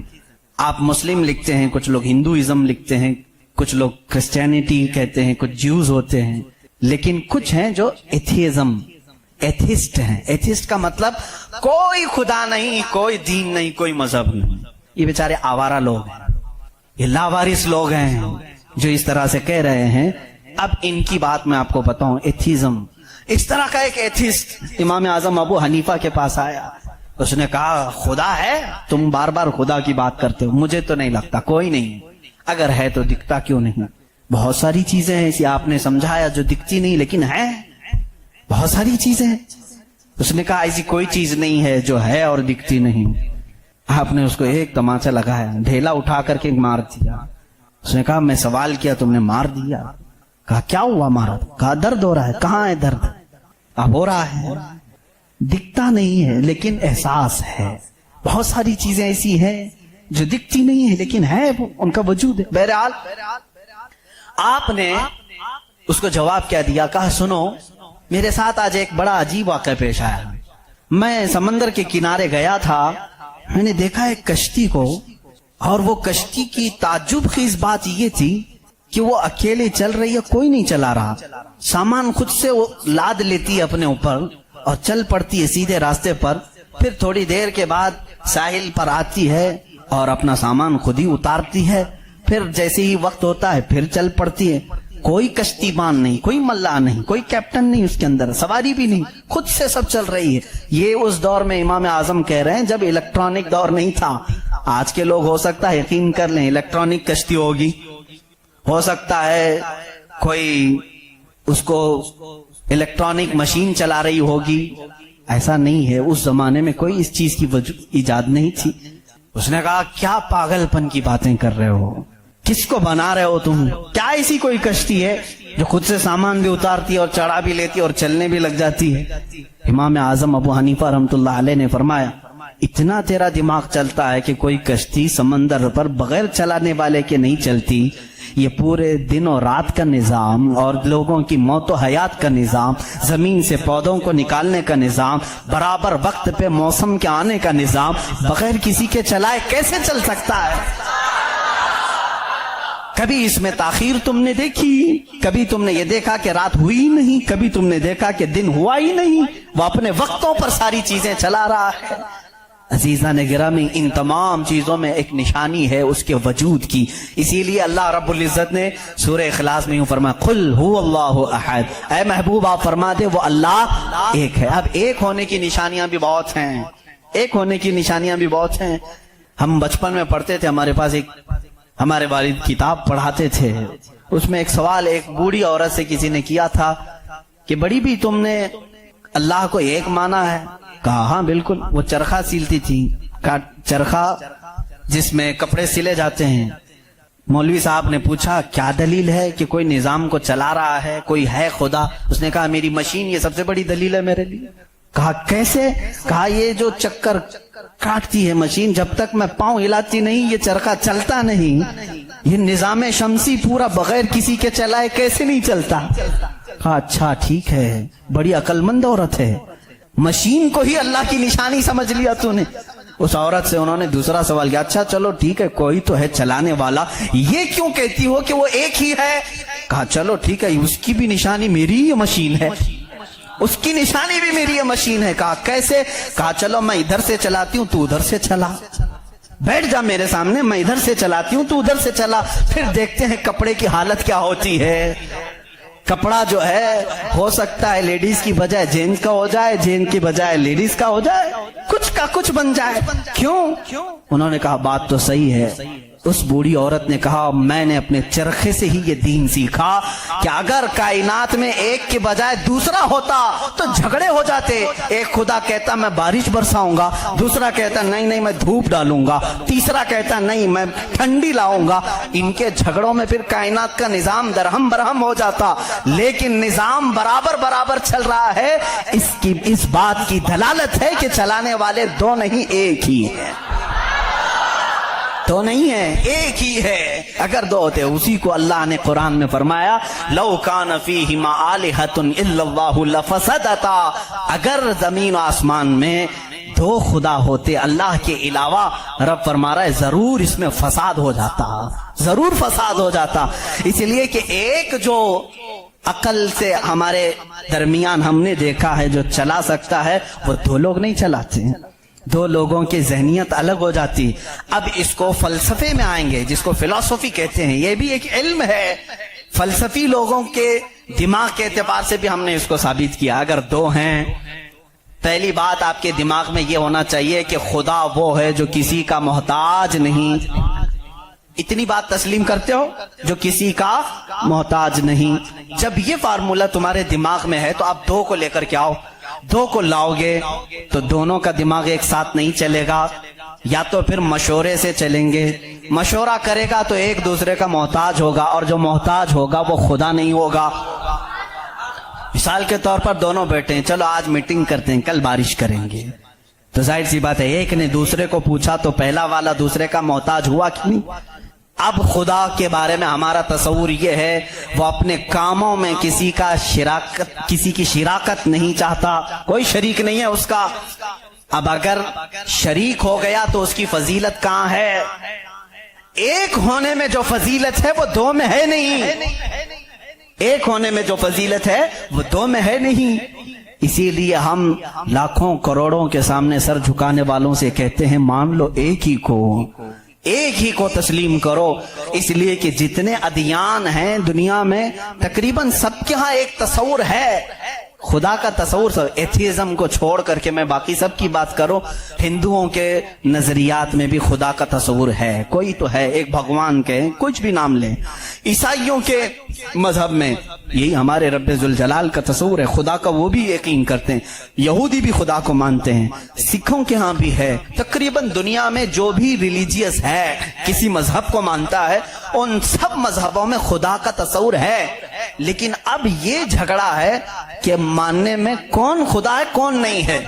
آپ مسلم لکھتے ہیں، کچھ لوگ ہندوازم لکھتے ہیں، کچھ لوگ کرسچینٹی کہتے ہیں، کچھ جیوز ہوتے ہیں، لیکن کچھ ہیں جو ایتھیزم، ایتھیسٹ ہیں۔ ایتھیسٹ کا مطلب کوئی خدا نہیں، کوئی دین نہیں، کوئی مذہب نہیں۔ یہ بیچارے آوارہ لوگ ہیں، یہ لاوارث لوگ ہیں جو اس طرح سے کہہ رہے ہیں۔ اب ان کی بات میں آپ کو بتاؤں، ایتھیزم، اس طرح کا ایک ایتھیسٹ امام اعظم ابو حنیفہ کے پاس آیا، اس نے کہا خدا ہے؟ تم بار بار خدا کی بات کرتے ہو، مجھے تو نہیں لگتا، کوئی نہیں ہے، اگر ہے تو دکھتا کیوں نہیں؟ بہت ساری چیزیں ہیں ایسی آپ نے سمجھایا جو دکھتی نہیں لیکن ہے، بہت ساری چیزیں ہیں۔ اس نے کہا ایسی کوئی چیز نہیں ہے جو ہے اور دکھتی نہیں۔ آپ نے اس کو ایک تماچا لگایا، ڈھیلا اٹھا کر کے مار دیا۔ اس نے کہا میں سوال کیا، تم نے مار دیا۔ کہا کیا ہوا مارا؟ کہا درد ہو رہا ہے۔ کہاں ہے درد؟ اب ہو رہا ہے، دکھتا نہیں ہے لیکن احساس ہے۔ بہت ساری چیزیں ایسی ہیں جو دکھتی نہیں ہے لیکن ہے، ان کا وجود ہے۔ بہرحال آپ نے اس کو جواب کیا دیا؟ کہا سنو، میرے ساتھ آج ایک بڑا عجیب واقعہ پیش آیا۔ میں سمندر کے کنارے گیا تھا، میں نے دیکھا ایک کشتی کو، اور وہ کشتی کی تعجب خیز بات یہ تھی کہ وہ اکیلے چل رہی ہے، کوئی نہیں چلا رہا، سامان خود سے وہ لاد لیتی ہے اپنے اوپر اور چل پڑتی ہے سیدھے راستے پر، پھر تھوڑی دیر کے بعد ساحل پر آتی ہے اور اپنا سامان خود ہی اتارتی ہے، پھر جیسے ہی وقت ہوتا ہے پھر چل پڑتی ہے۔ کوئی کشتی بان نہیں، کوئی ملا نہیں، کوئی کیپٹن نہیں اس کے اندر، سواری بھی نہیں، خود سے سب چل رہی ہے۔ یہ اس دور میں امام اعظم کہہ رہے ہیں جب الیکٹرانک دور نہیں تھا۔ آج کے لوگ ہو سکتا ہے یقین کر لیں الیکٹرانک کشتی ہوگی، ہو سکتا ہے کوئی اس کو الیکٹرانک مشین چلا رہی ہوگی، ایسا نہیں ہے۔ اس زمانے میں کوئی اس چیز کی ایجاد نہیں تھی۔ اس نے کہا کیا پاگل پن کی باتیں کر رہے ہو، کس کو بنا رہے ہو تم؟ کیا ایسی کوئی کشتی ہے جو خود سے سامان بھی اتارتی ہے اور چڑھا بھی لیتی ہے اور چلنے بھی لگ جاتی ہے؟ امام اعظم ابو حنیفہ رحمۃ اللہ علیہ نے فرمایا اتنا تیرا دماغ چلتا ہے کہ کوئی کشتی سمندر پر بغیر چلانے والے کے نہیں چلتی، یہ پورے دن اور رات کا نظام اور لوگوں کی موت و حیات کا نظام، زمین سے پودوں کو نکالنے کا نظام، برابر وقت پہ موسم کے آنے کا نظام بغیر کسی کے چلائے کیسے چل سکتا ہے؟ کبھی اس میں تاخیر تم نے دیکھی؟ کبھی تم نے یہ دیکھا کہ رات ہوئی ہی نہیں؟ کبھی تم نے دیکھا کہ دن ہوا ہی نہیں؟ وہ اپنے وقتوں پر ساری چیزیں چلا رہا ہے۔ عزیزان گرامی، ان تمام چیزوں میں ایک نشانی ہے اس کے وجود کی، اسی لیے اللہ رب العزت نے سورہ اخلاص میں یوں فرمایا قل هو اللہ احد، اے محبوب آپ فرما دے وہ اللہ ایک ہے۔ اب ایک ہونے کی نشانیاں بھی بہت ہیں، ایک ہونے کی نشانیاں بھی بہت ہیں۔ ہم بچپن میں پڑھتے تھے، ہمارے پاس ایک ہمارے والد کتاب پڑھاتے تھے، اس میں ایک سوال ایک بوڑھی عورت سے کسی نے کیا تھا کہ بڑی بھی تم نے اللہ کو ایک مانا ہے؟ کہا ہاں بالکل، وہ چرخہ سیلتی تھی، کا چرخا جس میں کپڑے سلے جاتے ہیں. مولوی صاحب نے پوچھا کیا دلیل ہے کہ کوئی نظام کو چلا رہا ہے, کوئی ہے خدا؟ اس نے کہا میری مشین یہ سب سے بڑی دلیل ہے میرے لیے. کہا کیسے؟ کہا یہ جو چکر کاٹتی ہے مشین, جب تک میں پاؤں ہلاتی نہیں یہ چرخا چلتا نہیں. یہ نظام شمسی پورا بغیر کسی کے چلائے کیسے نہیں چلتا؟ کہا اچھا ٹھیک ہے, بڑی عقل مند عورت ہے, مشین کو ہی اللہ کی نشانی سمجھ لیا تو نے. اس عورت سے انہوں نے دوسرا سوال کیا, اچھا چلو ٹھیک ہے کوئی تو ہے چلانے والا, یہ کیوں کہتی ہو کہ وہ ایک ہی ہے؟ کہا چلو ٹھیک ہے اس کی بھی نشانی میری ہی مشین ہے, اس کی نشانی بھی میری یہ مشین ہے. کہا کیسے؟ کہا چلو میں ادھر سے چلاتی ہوں تو ادھر سے چلا, بیٹھ جا میرے سامنے, میں ادھر سے چلاتی ہوں تو ادھر سے چلا, پھر دیکھتے ہیں کپڑے کی حالت کیا ہوتی ہے. کپڑا جو ہے ہو سکتا ہے لیڈیز کی بجائے جینز کا ہو جائے, جینز کی بجائے لیڈیز کا ہو جائے, کچھ کا کچھ بن جائے. کیوں؟ انہوں نے کہا بات تو صحیح ہے. اس بوڑھی عورت نے کہا میں نے اپنے چرخے سے ہی یہ دین سیکھا کہ اگر کائنات میں ایک کے بجائے دوسرا ہوتا تو جھگڑے ہو جاتے. ایک خدا کہتا میں بارش برساؤں گا, دوسرا کہتا نہیں میں دھوپ ڈالوں گا, تیسرا کہتا نہیں میں ٹھنڈی لاؤں گا. ان کے جھگڑوں میں پھر کائنات کا نظام درہم برہم ہو جاتا. لیکن نظام برابر برابر چل رہا ہے. اس بات کی دلالت ہے کہ چلانے والے دو نہیں ایک ہی ہیں, تو نہیں ہے ایک ہی ہے. اگر دو ہوتے, اسی کو اللہ نے قرآن میں فرمایا لو کان فیہما آلہۃ الا اللہ لفسدتا, اگر زمین و آسمان میں دو خدا ہوتے اللہ کے علاوہ, رب فرما رہا ہے ضرور اس میں فساد ہو جاتا, ضرور فساد ہو جاتا. اس لیے کہ ایک جو عقل سے ہمارے درمیان ہم نے دیکھا ہے جو چلا سکتا ہے وہ دو لوگ نہیں چلاتے ہیں, دو لوگوں کی ذہنیت الگ ہو جاتی. اب اس کو فلسفے میں آئیں گے جس کو فلسفی کہتے ہیں, یہ بھی ایک علم ہے. فلسفی لوگوں کے دماغ کے اعتبار سے بھی ہم نے اس کو ثابت کیا. اگر دو ہیں, پہلی بات آپ کے دماغ میں یہ ہونا چاہیے کہ خدا وہ ہے جو کسی کا محتاج نہیں. اتنی بات تسلیم کرتے ہو, جو کسی کا محتاج نہیں. جب یہ فارمولہ تمہارے دماغ میں ہے تو آپ دو کو لے کر کے آؤ. دو کو لاؤ گے تو دونوں کا دماغ ایک ساتھ نہیں چلے گا, یا تو پھر مشورے سے چلیں گے. مشورہ کرے گا تو ایک دوسرے کا محتاج ہوگا, اور جو محتاج ہوگا وہ خدا نہیں ہوگا. مثال کے طور پر دونوں بیٹھے ہیں, چلو آج میٹنگ کرتے ہیں کل بارش کریں گے, تو ظاہر سی بات ہے ایک نے دوسرے کو پوچھا تو پہلا والا دوسرے کا محتاج ہوا کہ نہیں. اب خدا کے بارے میں ہمارا تصور یہ ہے وہ اپنے کاموں میں کسی کی شراکت نہیں چاہتا, کوئی شریک نہیں ہے اس کا. اب اگر شریک ہو گیا تو اس کی فضیلت کہاں ہے؟ ایک ہونے میں جو فضیلت ہے وہ دو میں ہے نہیں, ایک ہونے میں جو فضیلت ہے وہ دو میں ہے نہیں. اسی لیے ہم لاکھوں کروڑوں کے سامنے سر جھکانے والوں سے کہتے ہیں مان لو ایک ہی کو, ایک ہی کو تسلیم کرو. اس لیے کہ جتنے ادیان ہیں دنیا میں تقریباً سب کے ہاں ایک تصور ہے خدا کا تصور. ایتھیزم کو چھوڑ کر کے میں باقی سب کی بات کروں, ہندوؤں کے نظریات میں بھی خدا کا تصور ہے, کوئی تو ہے, ایک بھگوان کے کچھ بھی نام لیں. عیسائیوں کے مذہب میں یہی ہمارے رب ذوالجلال کا تصور ہے, خدا کا وہ بھی یقین کرتے ہیں. یہودی بھی خدا کو مانتے ہیں, سکھوں کے ہاں بھی ہے. تقریباً دنیا میں جو بھی ریلیجیس ہے, کسی مذہب کو مانتا ہے, ان سب مذہبوں میں خدا کا تصور ہے. لیکن اب یہ جھگڑا ہے کہ ماننے میں کون خدا ہے کون نہیں ہے.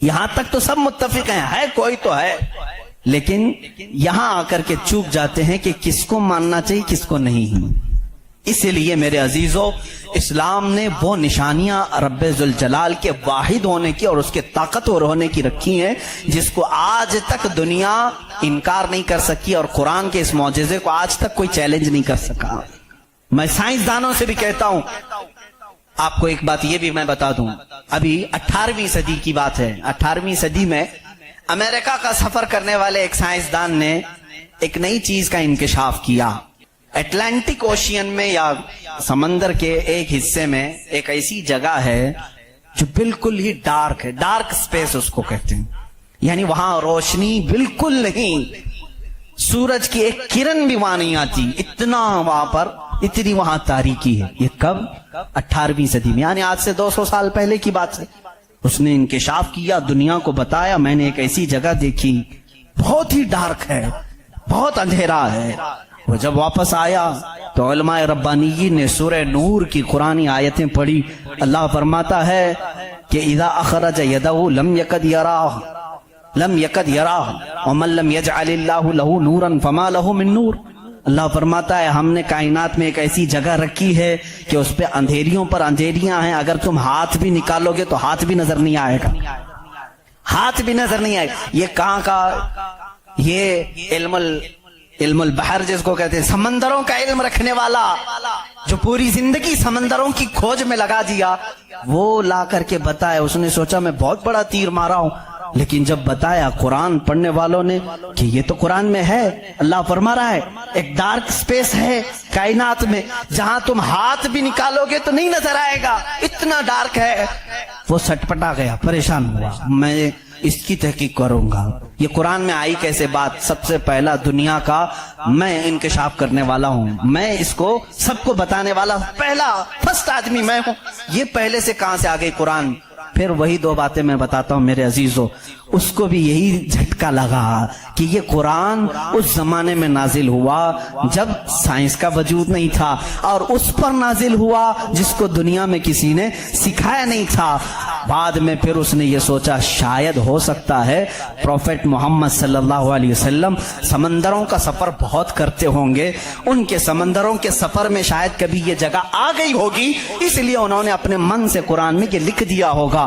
یہاں تک تو سب متفق ہیں ہے کوئی تو ہے, لیکن یہاں آ کر کے چوک جاتے ہیں کہ کس کو ماننا چاہیے کس کو نہیں. اسی لیے میرے عزیزو, اسلام نے وہ نشانیاں رب ذوالجلال کے واحد ہونے کی اور اس کے طاقتور ہونے کی رکھی ہیں جس کو آج تک دنیا انکار نہیں کر سکی, اور قرآن کے اس معجزے کو آج تک کوئی چیلنج نہیں کر سکا. میں سائنسدانوں سے بھی کہتا ہوں, آپ کو ایک بات یہ بھی میں بتا دوں, ابھی 18ویں صدی کی بات ہے. 18ویں صدی میں امریکہ کا سفر کرنے والے ایک سائنسدان نے ایک نئی چیز کا انکشاف کیا. اٹلانٹک اوشین میں یا سمندر کے ایک حصے میں ایک ایسی جگہ ہے جو بالکل ہی ڈارک ہے, ڈارک سپیس اس کو کہتے ہیں, یعنی وہاں روشنی بالکل نہیں, سورج کی ایک کرن بھی وہاں نہیں آتی, اتنا وہاں پر اتنی وہاں تاریکی ہے. یہ کب؟ 18ویں صدی میں, یعنی آج سے 200 سال پہلے کی بات ہے. اس نے انکشاف کیا، دنیا کو بتایا میں نے ایک ایسی جگہ دیکھی بہت ہی ڈارک ہے، بہت اندھیرا ہے۔ وہ جب واپس آیا تو علماء ربانیین نے سورہ نور کی قرآنی آیتیں پڑھی۔ اللہ فرماتا ہے کہ اذا اخرج یدہ لم یکد یراہ ومن لم یجعل اللہ لہ نورا فما لہ من نور۔ اللہ فرماتا ہے ہم نے کائنات میں ایک ایسی جگہ رکھی ہے کہ اس پہ اندھیریوں پر اندھیریاں ہیں، اگر تم ہاتھ بھی نکالو گے تو ہاتھ بھی نظر نہیں آئے گا، ہاتھ بھی نظر نہیں آئے گا۔ یہ کہاں کا؟ یہ علم البحر جس کو کہتے ہیں، سمندروں کا علم رکھنے والا جو پوری زندگی سمندروں کی کھوج میں لگا دیا، وہ لا کر کے بتایا۔ اس نے سوچا میں بہت بڑا تیر مارا ہوں، لیکن جب بتایا قرآن پڑھنے والوں نے کہ یہ تو قرآن میں ہے، اللہ فرما رہا ہے ایک ڈارک سپیس ہے کائنات میں جہاں تم ہاتھ بھی نکالو گے تو نہیں نظر آئے گا، اتنا ڈارک ہے۔ وہ سٹپٹا گیا، پریشان ہوا، میں اس کی تحقیق کروں گا، یہ قرآن میں آئی کیسے بات؟ سب سے پہلا دنیا کا میں انکشاف کرنے والا ہوں، میں اس کو سب کو بتانے والا پہلا فرسٹ آدمی میں ہوں، یہ پہلے سے کہاں سے آ گئی قرآن؟ پھر وہی دو باتیں میں بتاتا ہوں میرے عزیزو، اس کو بھی یہی جھٹکا لگا کہ یہ قرآن اس زمانے میں نازل ہوا جب سائنس کا وجود نہیں تھا، اور اس پر نازل ہوا جس کو دنیا میں کسی نے سکھایا نہیں تھا۔ بعد میں پھر اس نے یہ سوچا شاید ہو سکتا ہے پروفیٹ محمد صلی اللہ علیہ وسلم سمندروں کا سفر بہت کرتے ہوں گے، ان کے سمندروں کے سفر میں شاید کبھی یہ جگہ آ گئی ہوگی، اس لیے انہوں نے اپنے من سے قرآن میں یہ لکھ دیا ہوگا۔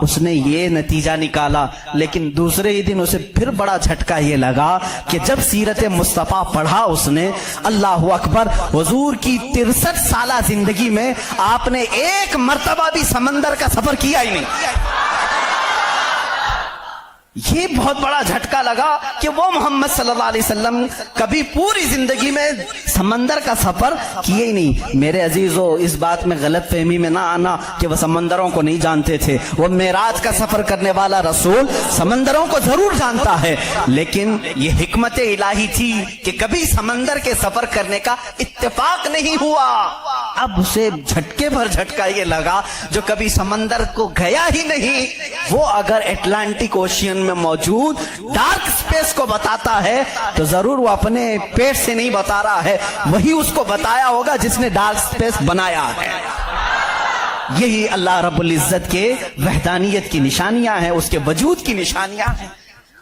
اس نے یہ نتیجہ نکالا، لیکن دوسرے ہی دن اسے پھر بڑا جھٹکا یہ لگا کہ جب سیرت مصطفیٰ پڑھا اس نے، اللہ اکبر، حضور کی 63 سالہ زندگی میں آپ نے ایک مرتبہ بھی سمندر کا سفر کیا ہی نہیں۔ یہ بہت بڑا جھٹکا لگا کہ وہ محمد صلی اللہ علیہ وسلم کبھی پوری زندگی میں سمندر کا سفر کیے ہی نہیں۔ میرے عزیزو، اس بات میں غلط فہمی میں نہ آنا کہ وہ سمندروں کو نہیں جانتے تھے، وہ معراج کا سفر کرنے والا رسول سمندروں کو ضرور جانتا ہے، لیکن یہ حکمت الہی تھی کہ کبھی سمندر کے سفر کرنے کا اتفاق نہیں ہوا۔ اب اسے جھٹکے پر جھٹکا یہ لگا جو کبھی سمندر کو گیا ہی نہیں، وہ اگر اٹلانٹک اوشین میں موجود ڈارک سپیس کو بتاتا ہے تو ضرور وہ اپنے پیٹ سے نہیں بتا رہا ہے، وہی اس کو بتایا ہوگا جس نے ڈارک سپیس بنایا ہے۔ یہی اللہ رب العزت کے وحدانیت کی نشانیاں ہیں، اس کے وجود کی نشانیاں ہیں۔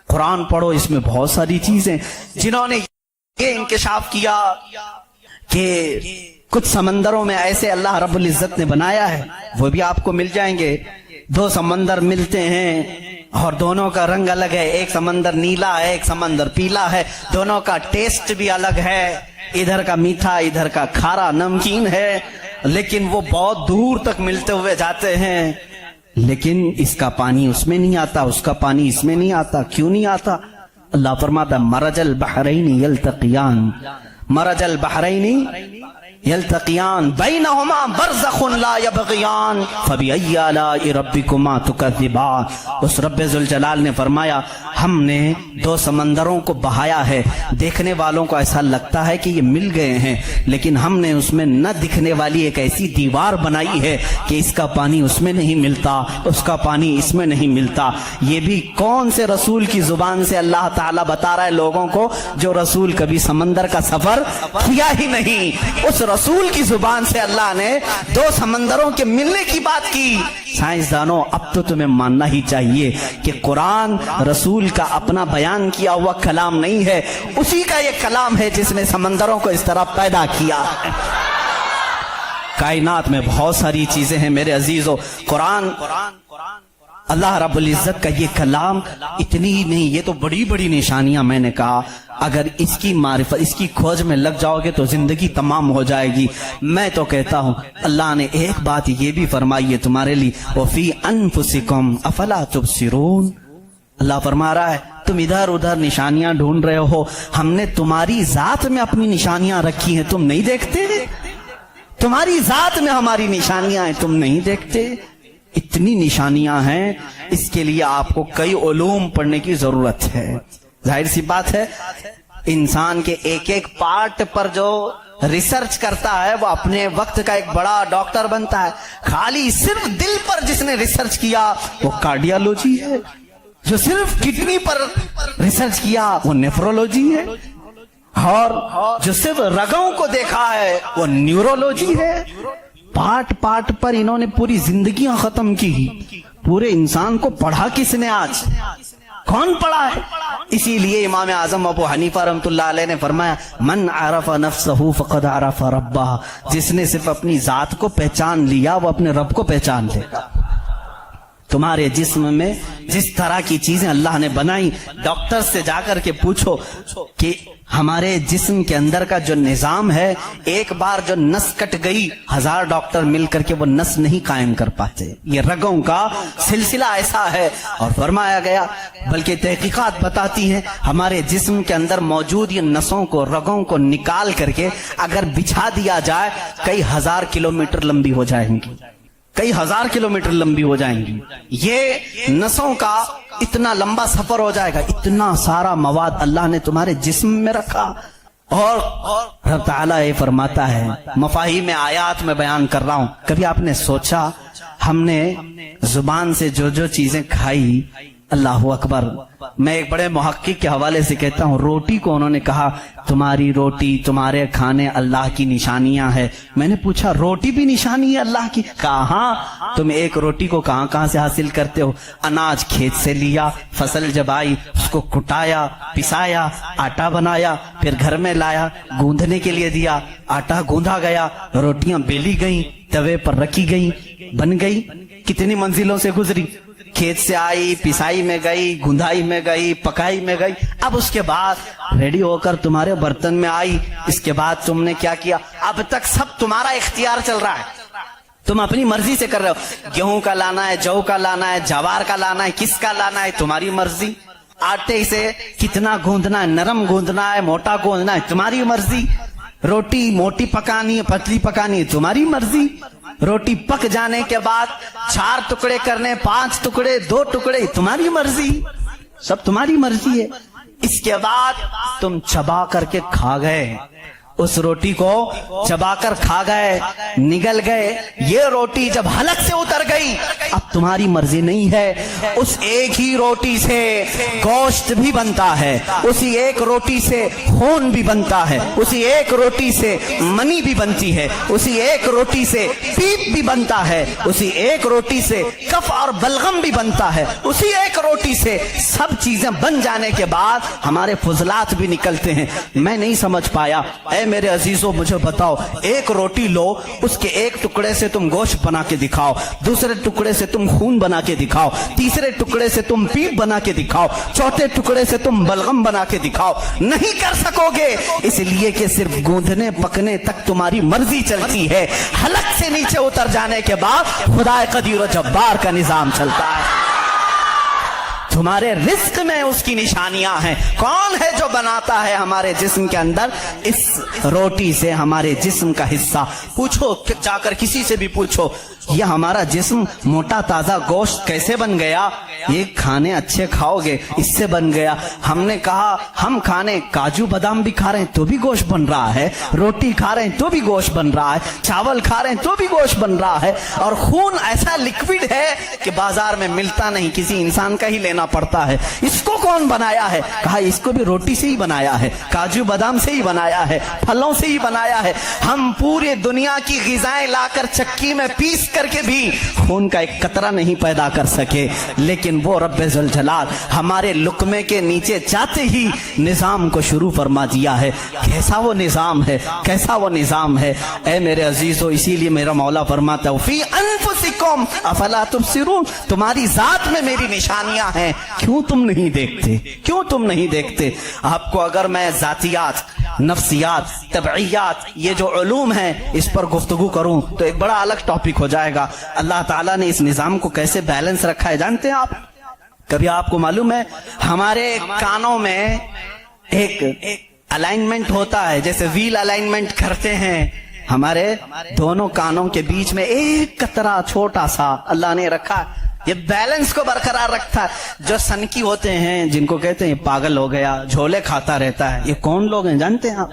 قرآن پڑھو، اس میں بہت ساری چیزیں، جنہوں نے یہ انکشاف کیا کہ کچھ سمندروں میں ایسے اللہ رب العزت نے بنایا ہے، وہ بھی آپ کو مل جائیں گے۔ دو سمندر ملتے ہیں اور دونوں کا رنگ الگ ہے، ایک سمندر نیلا ہے، ایک سمندر پیلا ہے، دونوں کا ٹیسٹ بھی الگ ہے، ادھر کا میٹھا ادھر کا کھارا نمکین ہے، لیکن وہ بہت دور تک ملتے ہوئے جاتے ہیں، لیکن اس کا پانی اس میں نہیں آتا، اس کا پانی اس میں نہیں آتا۔ کیوں نہیں آتا؟ اللہ فرماتا مرج البحرین یلتقیان، مرج البحرین یلتقیان بینہما برزخ لا یبغیان فبأی آلاء ربکما تکذبان۔ اس رب ذوالجلال نے فرمایا ہم نے دو سمندروں کو بہایا ہے، دیکھنے والوں کو ایسا لگتا ہے کہ یہ مل گئے ہیں، لیکن ہم نے اس میں نہ دکھنے والی ایک ایسی دیوار بنائی ہے کہ اس کا پانی اس میں نہیں ملتا، اس کا پانی اس میں نہیں ملتا۔ یہ بھی کون سے رسول کی زبان سے اللہ تعالیٰ بتا رہا ہے لوگوں کو جو رسول کبھی سمندر کا سفر کیا ہی نہیں؟ اس رسول کی زبان سے اللہ نے دو سمندروں کے ملنے کی بات کی۔ سائنسدانوں، اب تو تمہیں ماننا ہی چاہیے کہ قرآن رسول کا اپنا بیان کیا ہوا کلام نہیں ہے، اسی کا یہ کلام ہے جس نے سمندروں کو اس طرح پیدا کیا ہے۔ کائنات میں بہت ساری چیزیں ہیں میرے عزیزو، قرآن اللہ رب العزت کا یہ کلام اتنی ہی نہیں، یہ تو بڑی بڑی نشانیاں میں نے کہا، اگر اس کی معرفت، اس کی کھوج میں لگ جاؤ گے تو زندگی تمام ہو جائے گی۔ میں تو کہتا ہوں اللہ نے ایک بات یہ بھی فرمائی ہے تمہارے لیے، وَفِي أَنفُسِكُمْ أَفَلَا تُبْصِرُونَ۔ اللہ فرما رہا ہے تم ادھر ادھر نشانیاں ڈھونڈ رہے ہو، ہم نے تمہاری ذات میں اپنی نشانیاں رکھی ہیں، تم نہیں دیکھتے؟ تمہاری ذات میں ہماری نشانیاں ہیں، تم نہیں دیکھتے؟ اتنی نشانیاں ہیں، اس کے لیے آپ کو کئی علوم پڑھنے کی ضرورت ہے۔ ظاہر سی بات ہے انسان کے ایک ایک پارٹ پر جو ریسرچ کرتا ہے وہ اپنے وقت کا ایک بڑا ڈاکٹر بنتا ہے. خالی صرف دل پر جس نے ریسرچ کیا وہ کارڈیالوجی ہے. جو صرف کڈنی پر ریسرچ کیا وہ نیفرولوجی ہے. اور جو صرف رگوں کو دیکھا ہے وہ نیورولوجی ہے. پارٹ پارٹ پر انہوں نے پوری زندگیاں ختم کی. پورے انسان کو پڑھا کس نے؟ آج کون پڑھا ہے؟ اسی لیے امام اعظم ابو حنیفہ رحمۃ اللہ علیہ نے فرمایا من عرف نفسہ فقد عرف ربہ. جس نے صرف اپنی ذات کو پہچان لیا وہ اپنے رب کو پہچان لے گا. تمہارے جسم میں جس طرح کی چیزیں اللہ نے بنائی، ڈاکٹر سے جا کر کے پوچھو کہ ہمارے جسم کے اندر کا جو نظام ہے، ایک بار جو نس کٹ گئی 1000 ڈاکٹر مل کر کے وہ نس نہیں قائم کر پاتے. یہ رگوں کا سلسلہ ایسا ہے. اور فرمایا گیا، بلکہ تحقیقات بتاتی ہیں ہمارے جسم کے اندر موجود یہ نسوں کو، رگوں کو نکال کر کے اگر بچھا دیا جائے کئی 1000 کلومیٹر لمبی ہو جائیں گی. کئی 1000 کلومیٹر لمبی ہو جائیں گی. یہ نسوں کا اتنا لمبا سفر ہو جائے گا. اتنا سارا مواد اللہ نے تمہارے جسم میں رکھا. اور رب تعالیٰ یہ فرماتا ہے، مفاہیم آیات میں بیان کر رہا ہوں. کبھی آپ نے سوچا ہم نے زبان سے جو جو چیزیں کھائی، اللہ اکبر. میں ایک بڑے محقق کے حوالے سے کہتا ہوں، روٹی کو انہوں نے کہا تمہاری روٹی، تمہارے کھانے اللہ کی نشانیاں ہیں. میں نے پوچھا روٹی بھی نشانی ہے اللہ کی؟ کہا ہاں. تم ایک روٹی کو کہاں کہاں سے حاصل کرتے ہو؟ اناج کھیت سے لیا، فصل جب آئی اس کو کٹایا، پسایا، آٹا بنایا، پھر گھر میں لایا، گوندھنے کے لیے دیا، آٹا گوندھا گیا، روٹیاں بیلی گئیں، توے پر رکھی گئیں، بن گئی. کتنی منزلوں سے گزری، کھیت سے آئی، پسائی میں گئی، گندھائی میں گئی، پکائی میں گئی، اب اس کے بعد ریڈی ہو کر تمہارے برتن میں آئی. اس کے بعد تم نے کیا کیا؟ اب تک سب تمہارا اختیار چل رہا ہے، تم اپنی مرضی سے کر رہے ہو. گیہوں کا لانا ہے، جو کا لانا ہے، جوار کا لانا ہے، کس کا لانا ہے، تمہاری مرضی. آٹے سے کتنا گوندنا ہے، نرم گوندنا ہے، موٹا گوندنا ہے، تمہاری مرضی. روٹی موٹی پکانی ہے، پتلی پکانی ہے، تمہاری مرضی. روٹی پک جانے کے بعد 4 ٹکڑے کرنے، 5 ٹکڑے، 2 ٹکڑے، تمہاری مرضی. سب تمہاری مرضی ہے. اس کے بعد تم چبا کر کے کھا گئے، اس روٹی کو چبا کر کھا گئے، نگل گئے. یہ روٹی جب حلق سے اتر گئی اب تمہاری مرضی نہیں ہے. اس ایک ہی روٹی سے گوشت بھی بنتا ہے، اسی ایک روٹی سے خون بھی بنتا ہے، اسی ایک روٹی سے منی بھی بنتی ہے، اسی ایک روٹی سے پیپ بھی بنتا ہے، اسی ایک روٹی سے کف اور بلغم بھی بنتا ہے. اسی ایک روٹی سے سب چیزیں بن جانے کے بعد ہمارے فضلات بھی نکلتے ہیں. میں نہیں سمجھ پایا. اے میرے عزیزوں مجھے بتاؤ، ایک روٹی لو، اس کے ایک ٹکڑے سے تم گوشت بنا کے دکھاؤ، دوسرے ٹکڑے سے تم خون بنا کے دکھاؤ، تیسرے ٹکڑے سے تم پیپ بنا کے دکھاؤ، چوتھے ٹکڑے سے تم بلغم بنا کے دکھاؤ. نہیں کر سکو گے، اس لیے کہ صرف گوندھنے پکنے تک تمہاری مرضی چلتی ہے. حلق سے نیچے اتر جانے کے بعد خدا قدیر و جبار کا نظام چلتا ہے. تمہارے رزق میں اس کی نشانیاں ہیں. کون ہے جو بناتا ہے ہمارے جسم کے اندر اس روٹی سے ہمارے جسم کا حصہ؟ پوچھو جا کر کسی سے بھی پوچھو، یہ ہمارا جسم موٹا تازہ گوشت کیسے بن گیا؟ یہ کھانے اچھے کھاؤ گے اس سے بن گیا. ہم نے کہا ہم کھانے کاجو بادام بھی کھا رہے ہیں تو بھی گوشت بن رہا ہے، روٹی کھا رہے ہیں تو بھی گوشت بن رہا ہے، چاول کھا رہے ہیں تو بھی گوشت بن رہا ہے. اور خون ایسا لکوڈ ہے کہ بازار میں ملتا نہیں، کسی انسان کا ہی لینا پڑتا ہے. اس کو کون بنایا ہے؟ کہا اس کو بھی روٹی سے ہی بنایا ہے، کاجو بادام سے ہی بنایا ہے، پھلوں سے ہی بنایا ہے. ہم پورے دنیا کی غذائیں لا کر چکی میں پیس کر کے بھی خون کا ایک قطرہ نہیں پیدا کر سکے، لیکن وہ رب ذوالجلال ہمارے لقمے کے نیچے جاتے ہی نظام کو شروع فرما دیا ہے. کیسا وہ نظام ہے، کیسا وہ نظام ہے. اے میرے عزیزو، اسی لیے میرا مولا فرماتا ہے فی انفسکم افلا تبصرون، تمہاری ذات میں میری نشانیاں ہیں، کیوں تم نہیں دیکھتے؟ کیوں تم نہیں دیکھتے؟ آپ کو اگر میں ذاتیات، نفسیات، طبعیات، یہ جو علوم ہیں اس پر گفتگو کروں تو ایک بڑا الگ ٹاپک ہو جائے گا. اللہ تعالیٰ نے اس نظام کو کیسے بیلنس رکھا ہے جانتے ہیں آپ؟ کبھی آپ کو معلوم ہے ہمارے کانوں میں ایک الائنمنٹ ہوتا ہے، جیسے ویل الائنمنٹ کرتے ہیں، ہمارے دونوں کانوں کے بیچ میں ایک قطرہ چھوٹا سا اللہ نے رکھا ہے. یہ بیلنس کو برقرار رکھتا ہے. جو سنکی ہوتے ہیں، جن کو کہتے ہیں پاگل ہو گیا، جھولے کھاتا رہتا ہے، یہ کون لوگ ہیں جانتے ہیں آپ؟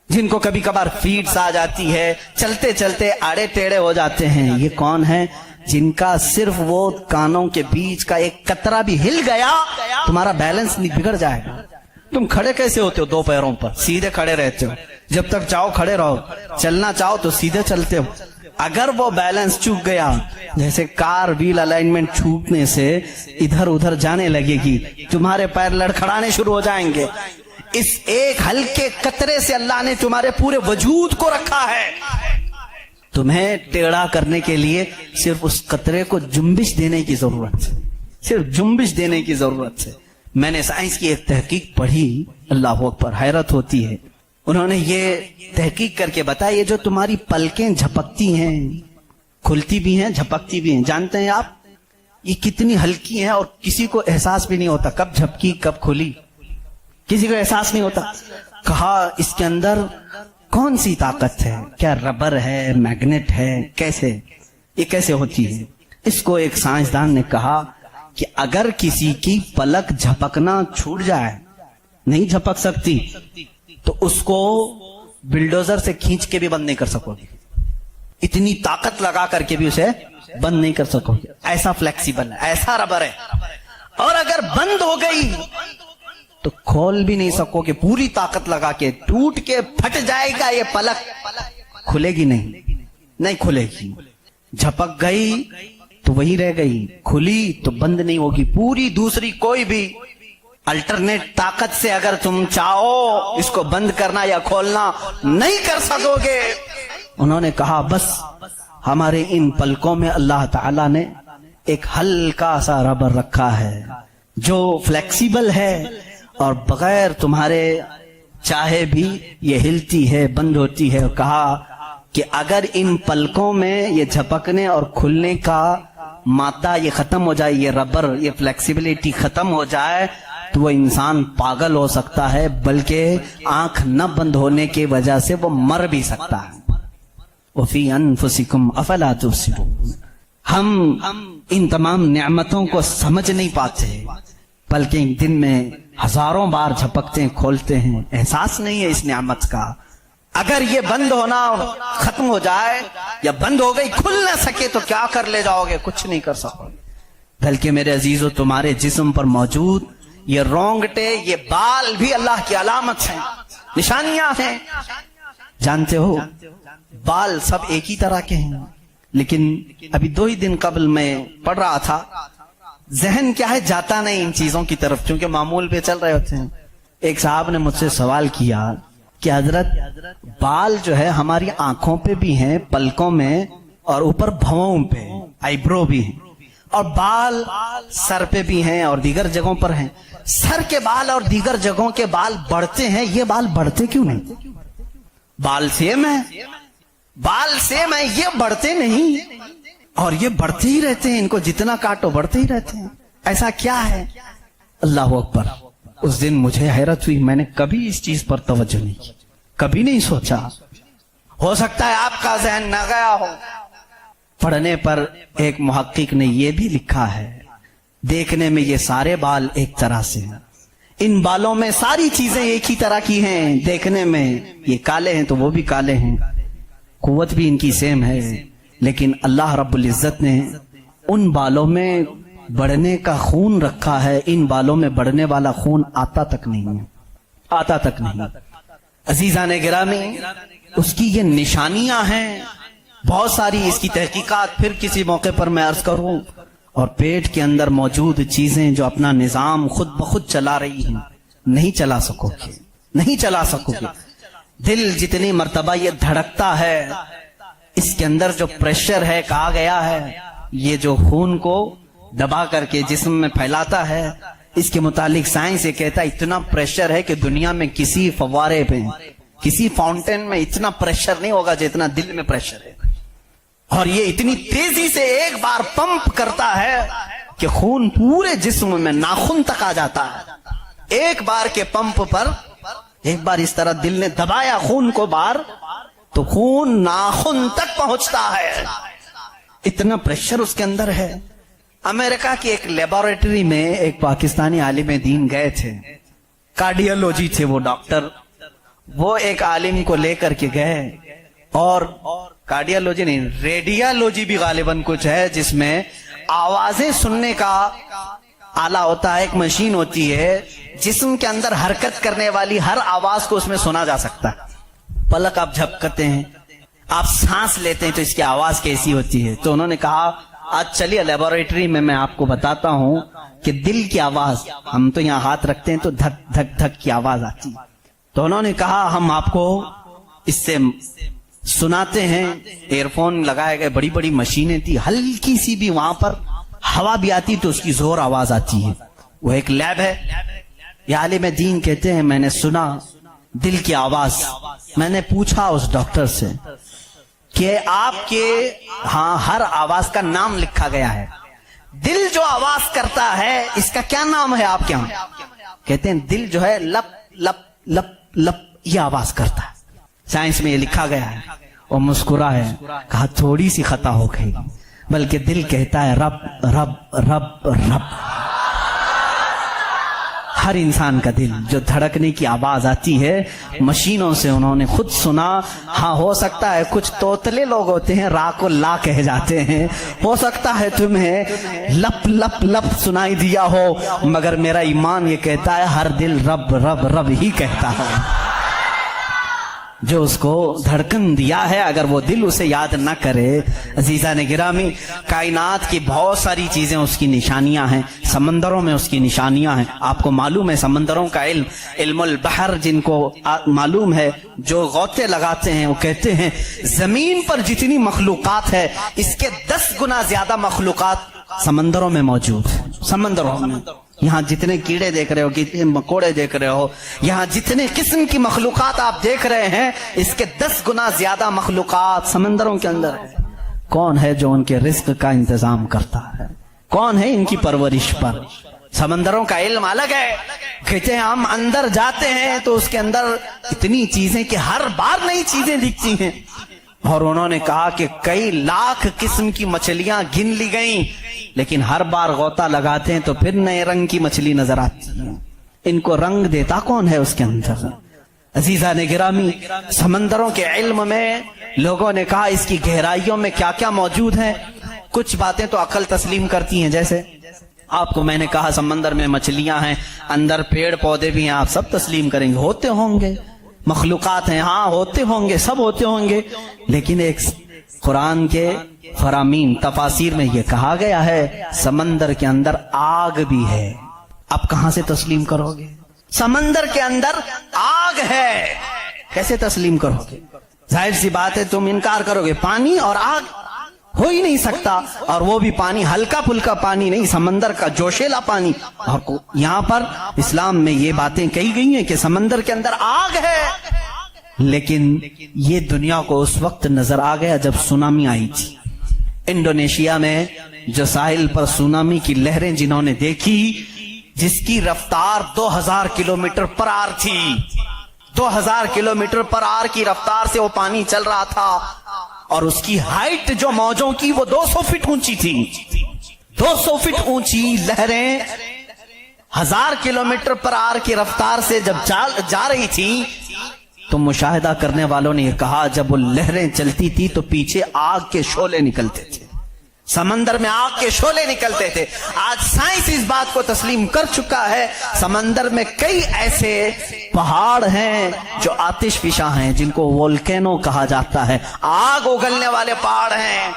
جن کو کبھی کبھار فیڈس آ جاتی ہے, چلتے چلتے آڑے ٹیڑے ہو جاتے ہیں. یہ کون ہے؟ جن کا صرف وہ کانوں کے بیچ کا ایک قطرہ بھی ہل گیا تمہارا بیلنس نہیں بگڑ جائے گا. تم کھڑے کیسے ہوتے ہو؟ دو پیروں پر سیدھے کھڑے رہتے ہو, جب تک چاہو کھڑے رہو, چلنا چاہو تو سیدھے چلتے ہو. اگر وہ بیلنس چوک گیا, جیسے کار ویل الائنمنٹ چھوٹنے سے ادھر ادھر جانے لگے گی, تمہارے پیر لڑکھڑانے شروع ہو جائیں گے. اس ایک ہلکے قطرے سے اللہ نے تمہارے پورے وجود کو رکھا ہے. تمہیں ٹیڑھا کرنے کے لیے صرف اس قطرے کو جنبش دینے کی ضرورت ہے, صرف جنبش دینے کی ضرورت ہے. میں نے سائنس کی ایک تحقیق پڑھی, اللہ اکبر, حیرت ہوتی ہے. انہوں نے یہ تحقیق کر کے بتایا, یہ جو تمہاری پلکیں جھپکتی ہیں, کھلتی بھی ہیں جھپکتی بھی ہیں, جانتے ہیں آپ یہ کتنی ہلکی ہیں اور کسی کو احساس بھی نہیں ہوتا کب جھپکی کب کھلی, کسی کو احساس نہیں ہوتا. کہا اس کے اندر کون سی طاقت ہے؟ کیا ربر ہے, میگنیٹ ہے, کیسے یہ کیسے ہوتی ہے؟ اس کو ایک سائنسدان نے کہا کہ اگر کسی کی پلک جھپکنا چھوٹ جائے, نہیں جھپک سکتی, تو اس کو بلڈوزر سے کھینچ کے بھی بند نہیں کر سکو گے, اتنی طاقت لگا کر کے بھی اسے بند نہیں کر سکو گے. ایسا فلیکسیبل ہے, ایسا ربر ہے. اور اگر بند ہو گئی تو کھول بھی نہیں سکو گے, پوری طاقت لگا کے ٹوٹ کے پھٹ جائے گا یہ پلک, کھلے گی نہیں کھلے گی. جھپک گئی تو وہی رہ گئی, کھلی تو بند نہیں ہوگی. پوری دوسری کوئی بھی الٹرنیٹ طاقت سے اگر تم چاہو اس کو بند کرنا یا کھولنا نہیں کر سکو گے. انہوں نے کہا بس ہمارے ان پلکوں میں اللہ تعالی نے ایک ہلکا سا ربر رکھا ہے جو فلیکسیبل ہے اور بغیر تمہارے چاہے بھی یہ ہلتی ہے, بند ہوتی ہے. کہا کہ اگر ان پلکوں میں یہ جھپکنے اور کھلنے کا مادہ یہ ختم ہو جائے, یہ ربر, یہ فلیکسیبلٹی ختم ہو جائے, تو وہ انسان پاگل ہو سکتا ہے, بلکہ آنکھ نہ بند ہونے کی وجہ سے وہ مر بھی سکتا ہے. وَفِي أَنفُسِكُمْ أَفَلَا تُبْصِرُونَ. ہم ان تمام نعمتوں کو سمجھ نہیں پاتے, بلکہ ایک دن میں ہزاروں بار جھپکتے ہیں, کھولتے ہیں, احساس نہیں ہے اس نعمت کا. اگر یہ بند ہونا ختم ہو جائے یا بند ہو گئی, کھل نہ سکے, تو کیا کر لے جاؤ گے؟ کچھ نہیں کر سکو گے. بلکہ میرے عزیزو, تمہارے جسم پر موجود یہ رونگٹے, یہ بال بھی اللہ کی علامت ہیں, نشانیاں ہیں. جانتے ہو بال سب ایک ہی طرح کے ہیں, لیکن ابھی 2 ہی دن قبل میں پڑھ رہا تھا, ذہن کیا ہے جاتا نہیں ان چیزوں کی طرف, کیونکہ معمول پہ چل رہے ہوتے ہیں. ایک صاحب نے مجھ سے سوال کیا کہ حضرت بال جو ہے ہماری آنکھوں پہ بھی ہیں, پلکوں میں, اور اوپر بھووں پہ, آئی برو بھی ہیں, اور بال سر پہ بھی ہیں اور دیگر جگہوں پر ہیں. سر کے بال اور دیگر جگہوں کے بال بڑھتے ہیں, یہ بال بڑھتے کیوں نہیں؟ بال سیم ہے, بال سیم ہے, یہ بڑھتے نہیں, اور یہ بڑھتے ہی رہتے ہیں, ان کو جتنا کاٹو بڑھتے ہی رہتے ہیں. ایسا کیا ہے؟ اللہ اکبر. اس دن مجھے حیرت ہوئی, میں نے کبھی اس چیز پر توجہ نہیں کی, کبھی نہیں سوچا. ہو سکتا ہے آپ کا ذہن نہ گیا ہو. پڑھنے پر ایک محقق نے یہ بھی لکھا ہے, دیکھنے میں یہ سارے بال ایک طرح سے ہیں, ان بالوں میں ساری چیزیں ایک ہی طرح کی ہیں. دیکھنے میں یہ کالے ہیں تو وہ بھی کالے ہیں, قوت بھی ان کی سیم ہے, لیکن اللہ رب العزت نے ان بالوں میں بڑھنے کا خون رکھا ہے, ان بالوں میں بڑھنے والا خون آتا تک نہیں ہے, آتا تک نہیں. عزیزان گرامی, اس کی یہ نشانیاں ہیں بہت ساری, اس کی تحقیقات پھر کسی موقع پر میں عرض کروں. اور پیٹ کے اندر موجود چیزیں جو اپنا نظام خود بخود چلا رہی ہیں, نہیں چلا سکو گے, نہیں چلا سکو گے. دل جتنی مرتبہ یہ دھڑکتا ہے, اس کے اندر جو پریشر ہے, کہا گیا ہے یہ جو خون کو دبا کر کے جسم میں پھیلاتا ہے, اس کے متعلق سائنس یہ کہتا ہے اتنا پریشر ہے کہ دنیا میں کسی فوارے پہ, کسی فاؤنٹین میں اتنا پریشر نہیں ہوگا جتنا دل میں پریشر ہے. اور یہ اتنی تیزی سے ایک بار پمپ کرتا ہے کہ خون پورے جسم میں ناخن تک آ جاتا ہے. ایک بار کے پمپ پر ایک بار اس طرح دل نے دبایا خون کو بار, تو خون ناخن تک پہنچتا ہے, اتنا پریشر اس کے اندر ہے. امریکہ کی ایک لیبارٹری میں ایک پاکستانی عالم دین گئے تھے, کارڈیالوجی تھے وہ ڈاکٹر. وہ ایک عالم کو لے کر کے گئے اور کارڈیالوجی نہیں ریڈیالوجی بھی غالباً کچھ ہے جس میں آوازیں سننے کا آلہ ہوتا ہے, ایک مشین ہوتی ہے جسم کے اندر حرکت کرنے والی ہر آواز کو اس میں سنا جا سکتا ہے. پلک آپ جھپکتے ہیں, آپ سانس لیتے ہیں تو اس کی آواز کیسی ہوتی ہے. تو انہوں نے کہا آج چلیے لیبورٹری میں آپ کو بتاتا ہوں کہ دل کی آواز, ہم تو یہاں ہاتھ رکھتے ہیں تو دھک دھک دھک کی آواز آتی ہے. تو انہوں نے کہا ہم آپ کو اس سے سناتے ہیں. ایئر فون لگائے گئے, بڑی بڑی مشینیں تھی, ہلکی سی بھی وہاں پر ہوا بھی آتی تو اس کی زور آواز آتی ہے. وہ ایک لیب ہے. یہ عالم دین کہتے ہیں میں نے سنا دل کی آواز. میں نے پوچھا اس ڈاکٹر سے کہ آپ کے ہاں ہر آواز کا نام لکھا گیا ہے, دل جو آواز کرتا ہے اس کا کیا نام ہے آپ کے یہاں؟ کہتے ہیں دل جو ہے لپ لپ لپ لپ یہ آواز کرتا ہے, سائنس میں یہ لکھا گیا ہے. وہ مسکرا ہے, کہا تھوڑی سی خطا ہو گئی, بلکہ دل کہتا ہے رب رب رب رب. ہر انسان کا دل جو دھڑکنے کی آواز آتی ہے مشینوں سے انہوں نے خود سنا. ہاں ہو سکتا ہے کچھ توتلے لوگ ہوتے ہیں را کو لا کہہ جاتے ہیں, ہو سکتا ہے تمہیں لپ لپ لپ سنائی دیا ہو, مگر میرا ایمان یہ کہتا ہے ہر دل رب رب رب ہی کہتا ہے. جو اس کو دھڑکن دیا ہے اگر وہ دل اسے یاد نہ کرے. عزیزان گرامی, کائنات کی بہت ساری چیزیں اس کی نشانیاں ہیں, سمندروں میں اس کی نشانیاں ہیں. آپ کو معلوم ہے سمندروں کا علم, علم البحر جن کو معلوم ہے, جو غوطے لگاتے ہیں وہ کہتے ہیں زمین پر جتنی مخلوقات ہے اس کے 10 گنا زیادہ مخلوقات سمندروں میں موجود ہیں. سمندروں میں یہاں جتنے کیڑے دیکھ رہے ہو, کتنے مکوڑے دیکھ رہے ہو, یہاں جتنے قسم کی مخلوقات آپ دیکھ رہے ہیں اس کے 10 گنا زیادہ مخلوقات سمندروں کے اندر ہے. کون ہے جو ان کے رزق کا انتظام کرتا ہے؟ کون ہے ان کی پرورش پر؟ سمندروں کا علم الگ ہے. کہتے ہیں ہم اندر جاتے ہیں تو اس کے اندر اتنی چیزیں کہ ہر بار نئی چیزیں دکھتی ہیں. اور انہوں نے کہا کہ کئی لاکھ قسم کی مچھلیاں گن لی گئیں, لیکن ہر بار غوطہ لگاتے ہیں تو پھر نئے رنگ کی مچھلی نظر آتی ہے. ان کو رنگ دیتا کون ہے اس کے اندر؟ عزیزان گرامی, سمندروں کے علم میں لوگوں نے کہا اس کی گہرائیوں میں کیا کیا موجود ہے. کچھ باتیں تو عقل تسلیم کرتی ہیں, جیسے آپ کو میں نے کہا سمندر میں مچھلیاں ہیں, اندر پیڑ پودے بھی ہیں, آپ سب تسلیم کریں گے ہوتے ہوں گے. مخلوقات ہیں, ہاں ہوتے ہوں گے, سب ہوتے ہوں گے. لیکن ایک قرآن کے فرامین تفاسیر میں یہ کہا گیا ہے سمندر کے اندر آگ بھی ہے. اب کہاں سے تسلیم کرو گے؟ سمندر کے اندر آگ ہے, کیسے تسلیم کرو گے؟ ظاہر سی بات ہے تم انکار کرو گے. پانی اور آگ ہو ہی نہیں سکتا, اور وہ بھی پانی ہلکا پھلکا پانی نہیں, سمندر کا جوشیلا پانی. اور یہاں پر اسلام میں یہ باتیں کہی گئی ہیں کہ سمندر کے اندر آگ ہے. لیکن یہ دنیا کو اس وقت نظر آ گیا جب سونامی آئی تھی. انڈونیشیا میں جو ساحل پر سونامی کی لہریں جنہوں نے دیکھی, جس کی رفتار 2000 کلومیٹر پر آر تھی, 2000 کلومیٹر پر آر کی رفتار سے وہ پانی چل رہا تھا, اور اس کی ہائٹ جو موجوں کی وہ 200 فٹ اونچی تھی. 200 فٹ اونچی لہریں 1000 کلومیٹر پر آر کی رفتار سے جب جا رہی تھی تو مشاہدہ کرنے والوں نے یہ کہا جب وہ لہریں چلتی تھی تو پیچھے آگ کے شعلے نکلتے تھے, سمندر میں آگ کے شعلے نکلتے تھے. آج سائنس اس بات کو تسلیم کر چکا ہے سمندر میں کئی ایسے پہاڑ ہیں جو آتش فشاں ہیں, جن کو وولکینو کہا جاتا ہے. آگ اگلنے والے پہاڑ ہیں,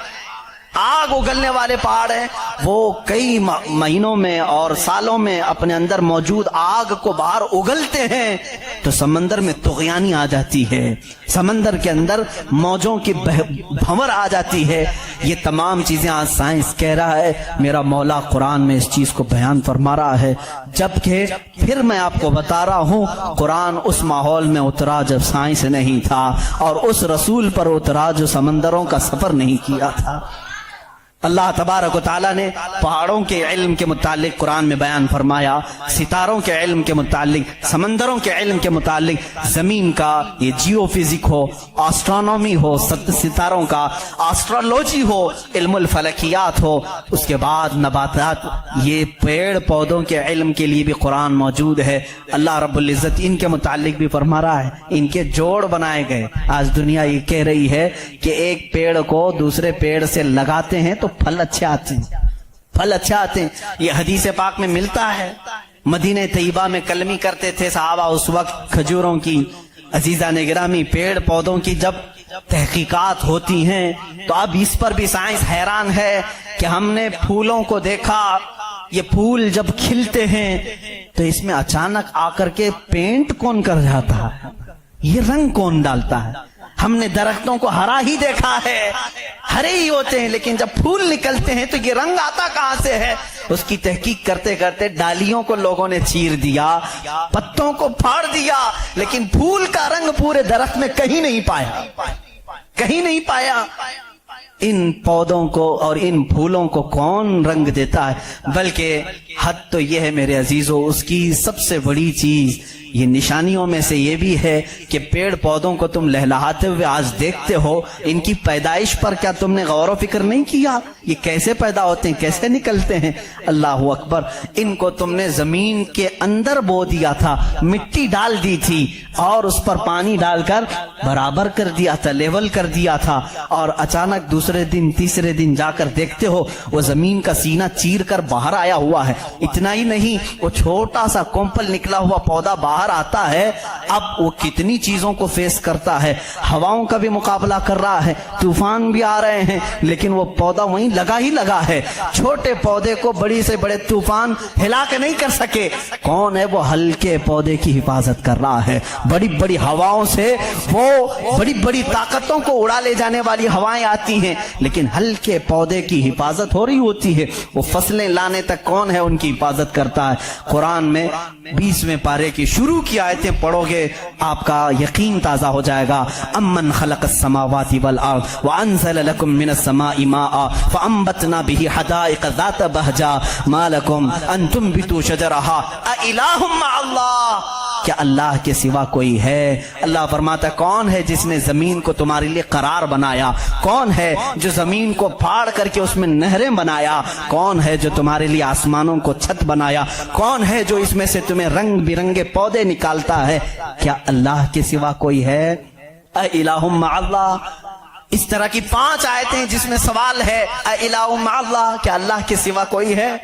آگ اگلنے والے پہاڑ ہیں. وہ کئی مہینوں میں اور سالوں میں اپنے اندر موجود آگ کو باہر اگلتے ہیں تو سمندر میں طغیانی آ جاتی ہے, سمندر کے اندر موجوں کی بھنور آ جاتی ہے. یہ تمام چیزیں آج سائنس کہہ رہا ہے, میرا مولا قرآن میں اس چیز کو بیان فرما رہا ہے. جبکہ پھر میں آپ کو بتا رہا ہوں قرآن اس ماحول میں اترا جب سائنس نہیں تھا, اور اس رسول پر اترا جو سمندروں کا سفر نہیں کیا تھا. اللہ تبارک و تعالیٰ نے پہاڑوں کے علم کے متعلق قرآن میں بیان فرمایا، ستاروں کے علم کے متعلق، سمندروں کے علم کے متعلق، زمین کا یہ جیو فزک ہو، آسٹرونومی ہو، ستاروں کا آسٹرولوجی ہو، علم الفلکیات ہو، اس کے بعد نباتات، یہ پیڑ پودوں کے علم کے لیے بھی قرآن موجود ہے۔ اللہ رب العزت ان کے متعلق بھی فرما رہا ہے، ان کے جوڑ بنائے گئے۔ آج دنیا یہ کہہ رہی ہے کہ ایک پیڑ کو دوسرے پیڑ سے لگاتے ہیں تو پھل اچھے آتے ہیں، پھل اچھے آتے ہیں۔ یہ حدیث پاک میں ملتا ہے۔ مدینہ طیبہ میں کلمی کرتے تھے صحابہ اس وقت، کھجوروں کی، عزیزان گرامی پیڑ پودوں کی جب تحقیقات ہوتی ہیں تو اب اس پر بھی سائنس حیران ہے کہ ہم نے پھولوں کو دیکھا، یہ پھول جب کھلتے ہیں تو اس میں اچانک آ کر کے پینٹ کون کر جاتا ہے، یہ رنگ کون ڈالتا ہے؟ ہم نے درختوں کو ہرا ہی دیکھا ہے، ہرے ہی ہوتے ہیں، لیکن جب پھول نکلتے ہیں تو یہ رنگ آتا کہاں سے ہے؟ اس کی تحقیق کرتے کرتے ڈالیوں کو لوگوں نے چیر دیا، پتوں کو پھاڑ دیا، لیکن پھول کا رنگ پورے درخت میں کہیں نہیں پایا، کہیں نہیں پایا۔ ان پودوں کو اور ان پھولوں کو کون رنگ دیتا ہے؟ بلکہ حد تو یہ ہے میرے عزیزو، اس کی سب سے بڑی چیز یہ نشانیوں میں سے یہ بھی ہے کہ پیڑ پودوں کو تم لہلہاتے ہوئے آج دیکھتے ہو، ان کی پیدائش پر کیا تم نے غور و فکر نہیں کیا؟ یہ کیسے پیدا ہوتے ہیں، کیسے نکلتے ہیں؟ اللہ اکبر! ان کو تم نے زمین کے اندر بو دیا تھا، مٹی ڈال دی تھی اور اس پر پانی ڈال کر برابر کر دیا تھا، لیول کر دیا تھا، اور اچانک دوسرے دن تیسرے دن جا کر دیکھتے ہو وہ زمین کا سینہ چیر کر باہر آیا ہوا ہے۔ اتنا ہی نہیں، وہ چھوٹا سا کومپل نکلا ہوا پودا باہر آتا ہے، اب وہ کتنی چیزوں کو فیس کرتا ہے، ہواؤں کا بھی مقابلہ کر رہا ہے، طوفان بھی آ رہے ہیں، لیکن وہ پودا وہیں لگا ہی لگا ہے۔ چھوٹے پودے کو بڑی سے بڑے طوفان ہلا کے نہیں کر سکے، کون ہے وہ ہلکے پودے کی حفاظت کر رہا ہے۔ بڑی بڑی ہواؤں سے، وہ بڑی بڑی طاقتوں کو اڑا لے جانے والی ہوائیں آتی ہیں، لیکن ہلکے پودے کی حفاظت ہو رہی ہوتی ہے۔ وہ فصلیں لانے تک کون ہے ان کی حفاظت کرتا ہے؟ قرآن میں 20ویں پارے کی شروع کی آیتیں پڑھو گے آپ کا یقین تازہ ہو جائے گا۔ امن خلق السماوات والارض وانزل لكم من السماء ماء فانبتنا به حدائق ذات بهجة ما لكم ان تنبتوا شجرها اإله مع الله، کیا اللہ کے سوا کوئی ہے؟ اللہ فرماتا ہے کون ہے جس نے زمین کو تمہارے لیے قرار بنایا؟ کون ہے جو زمین کو پھاڑ کر کے اس میں نہریں بنایا؟ کون ہے جو تمہارے لیے آسمانوں کو چھت بنایا؟ کون ہے جو اس میں سے تمہیں رنگ برنگے پودے نکالتا ہے؟ کیا اللہ کے سوا کوئی ہے؟ اِلٰہٌ مع اللہ۔ اس طرح کی 5 آیتیں جس میں سوال ہے اِلٰہٌ مع اللہ، کیا اللہ کے سوا کوئی ہے؟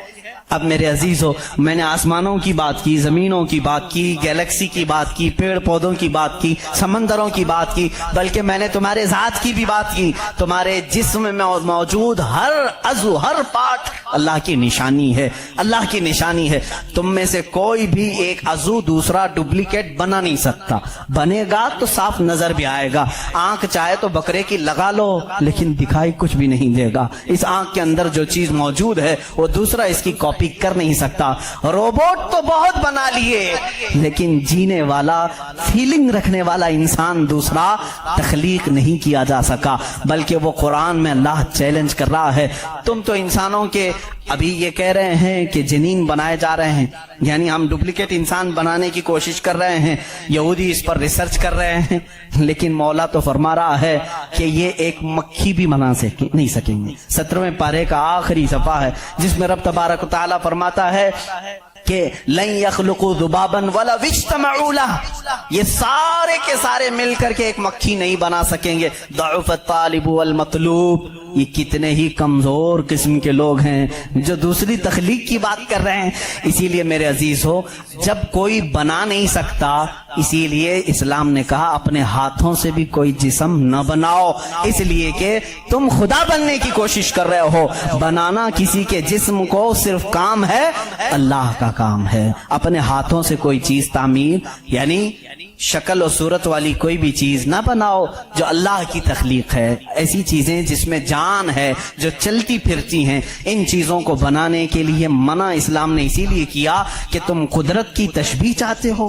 اب میرے عزیزو، میں نے آسمانوں کی بات کی، زمینوں کی بات کی، گیلیکسی کی بات کی، پیڑ پودوں کی بات کی، سمندروں کی بات کی، بلکہ میں نے تمہارے ذات کی بھی بات کی۔ تمہارے جسم میں موجود ہر عضو، ہر پارٹ اللہ کی نشانی ہے، اللہ کی نشانی ہے۔ تم میں سے کوئی بھی ایک عضو دوسرا ڈپلیکیٹ بنا نہیں سکتا، بنے گا تو صاف نظر بھی آئے گا۔ آنکھ چاہے تو بکرے کی لگا لو لیکن دکھائی کچھ بھی نہیں دے گا۔ اس آنکھ کے اندر جو چیز موجود ہے وہ دوسرا اس کی کاپی کر نہیں سکتا۔ روبوٹ تو بہت بنا لیے لیکن جینے والا، فیلنگ رکھنے والا انسان دوسرا تخلیق نہیں کیا جا سکا، بلکہ وہ قرآن میں اللہ چیلنج کر رہا ہے۔ تم تو انسانوں کے ابھی یہ کہہ رہے ہیں کہ جنین بنائے جا رہے ہیں، یعنی ہم ڈپلیکیٹ انسان بنانے کی کوشش کر رہے ہیں، یہودی اس پر ریسرچ کر رہے ہیں، لیکن مولا تو فرما رہا ہے کہ یہ ایک مکھی بھی بنا نہیں سکیں گے۔ 17ویں پارے کا آخری صفحہ ہے جس میں رب تبارک و تعالیٰ فرماتا ہے کہ لن يخلقوا ذبابا ولو اجتمعوا له، یہ سارے کے سارے مل کر کے ایک مکھی نہیں بنا سکیں گے۔ ضعف الطالب والمطلوب، یہ کتنے ہی کمزور قسم کے لوگ ہیں جو دوسری تخلیق کی بات کر رہے ہیں۔ اسی لیے میرے عزیز ہو، جب کوئی بنا نہیں سکتا، اسی لیے اسلام نے کہا اپنے ہاتھوں سے بھی کوئی جسم نہ بناؤ، اس لیے کہ تم خدا بننے کی کوشش کر رہے ہو۔ بنانا کسی کے جسم کو صرف کام ہے، اللہ کا کام ہے۔ اپنے ہاتھوں سے کوئی چیز تعمیر، یعنی شکل و صورت والی کوئی بھی چیز نہ بناؤ جو اللہ کی تخلیق ہے۔ ایسی چیزیں جس میں جان ہے، جو چلتی پھرتی ہیں، ان چیزوں کو بنانے کے لیے منع اسلام نے اسی لیے کیا کہ تم قدرت کی تشبیہ چاہتے ہو،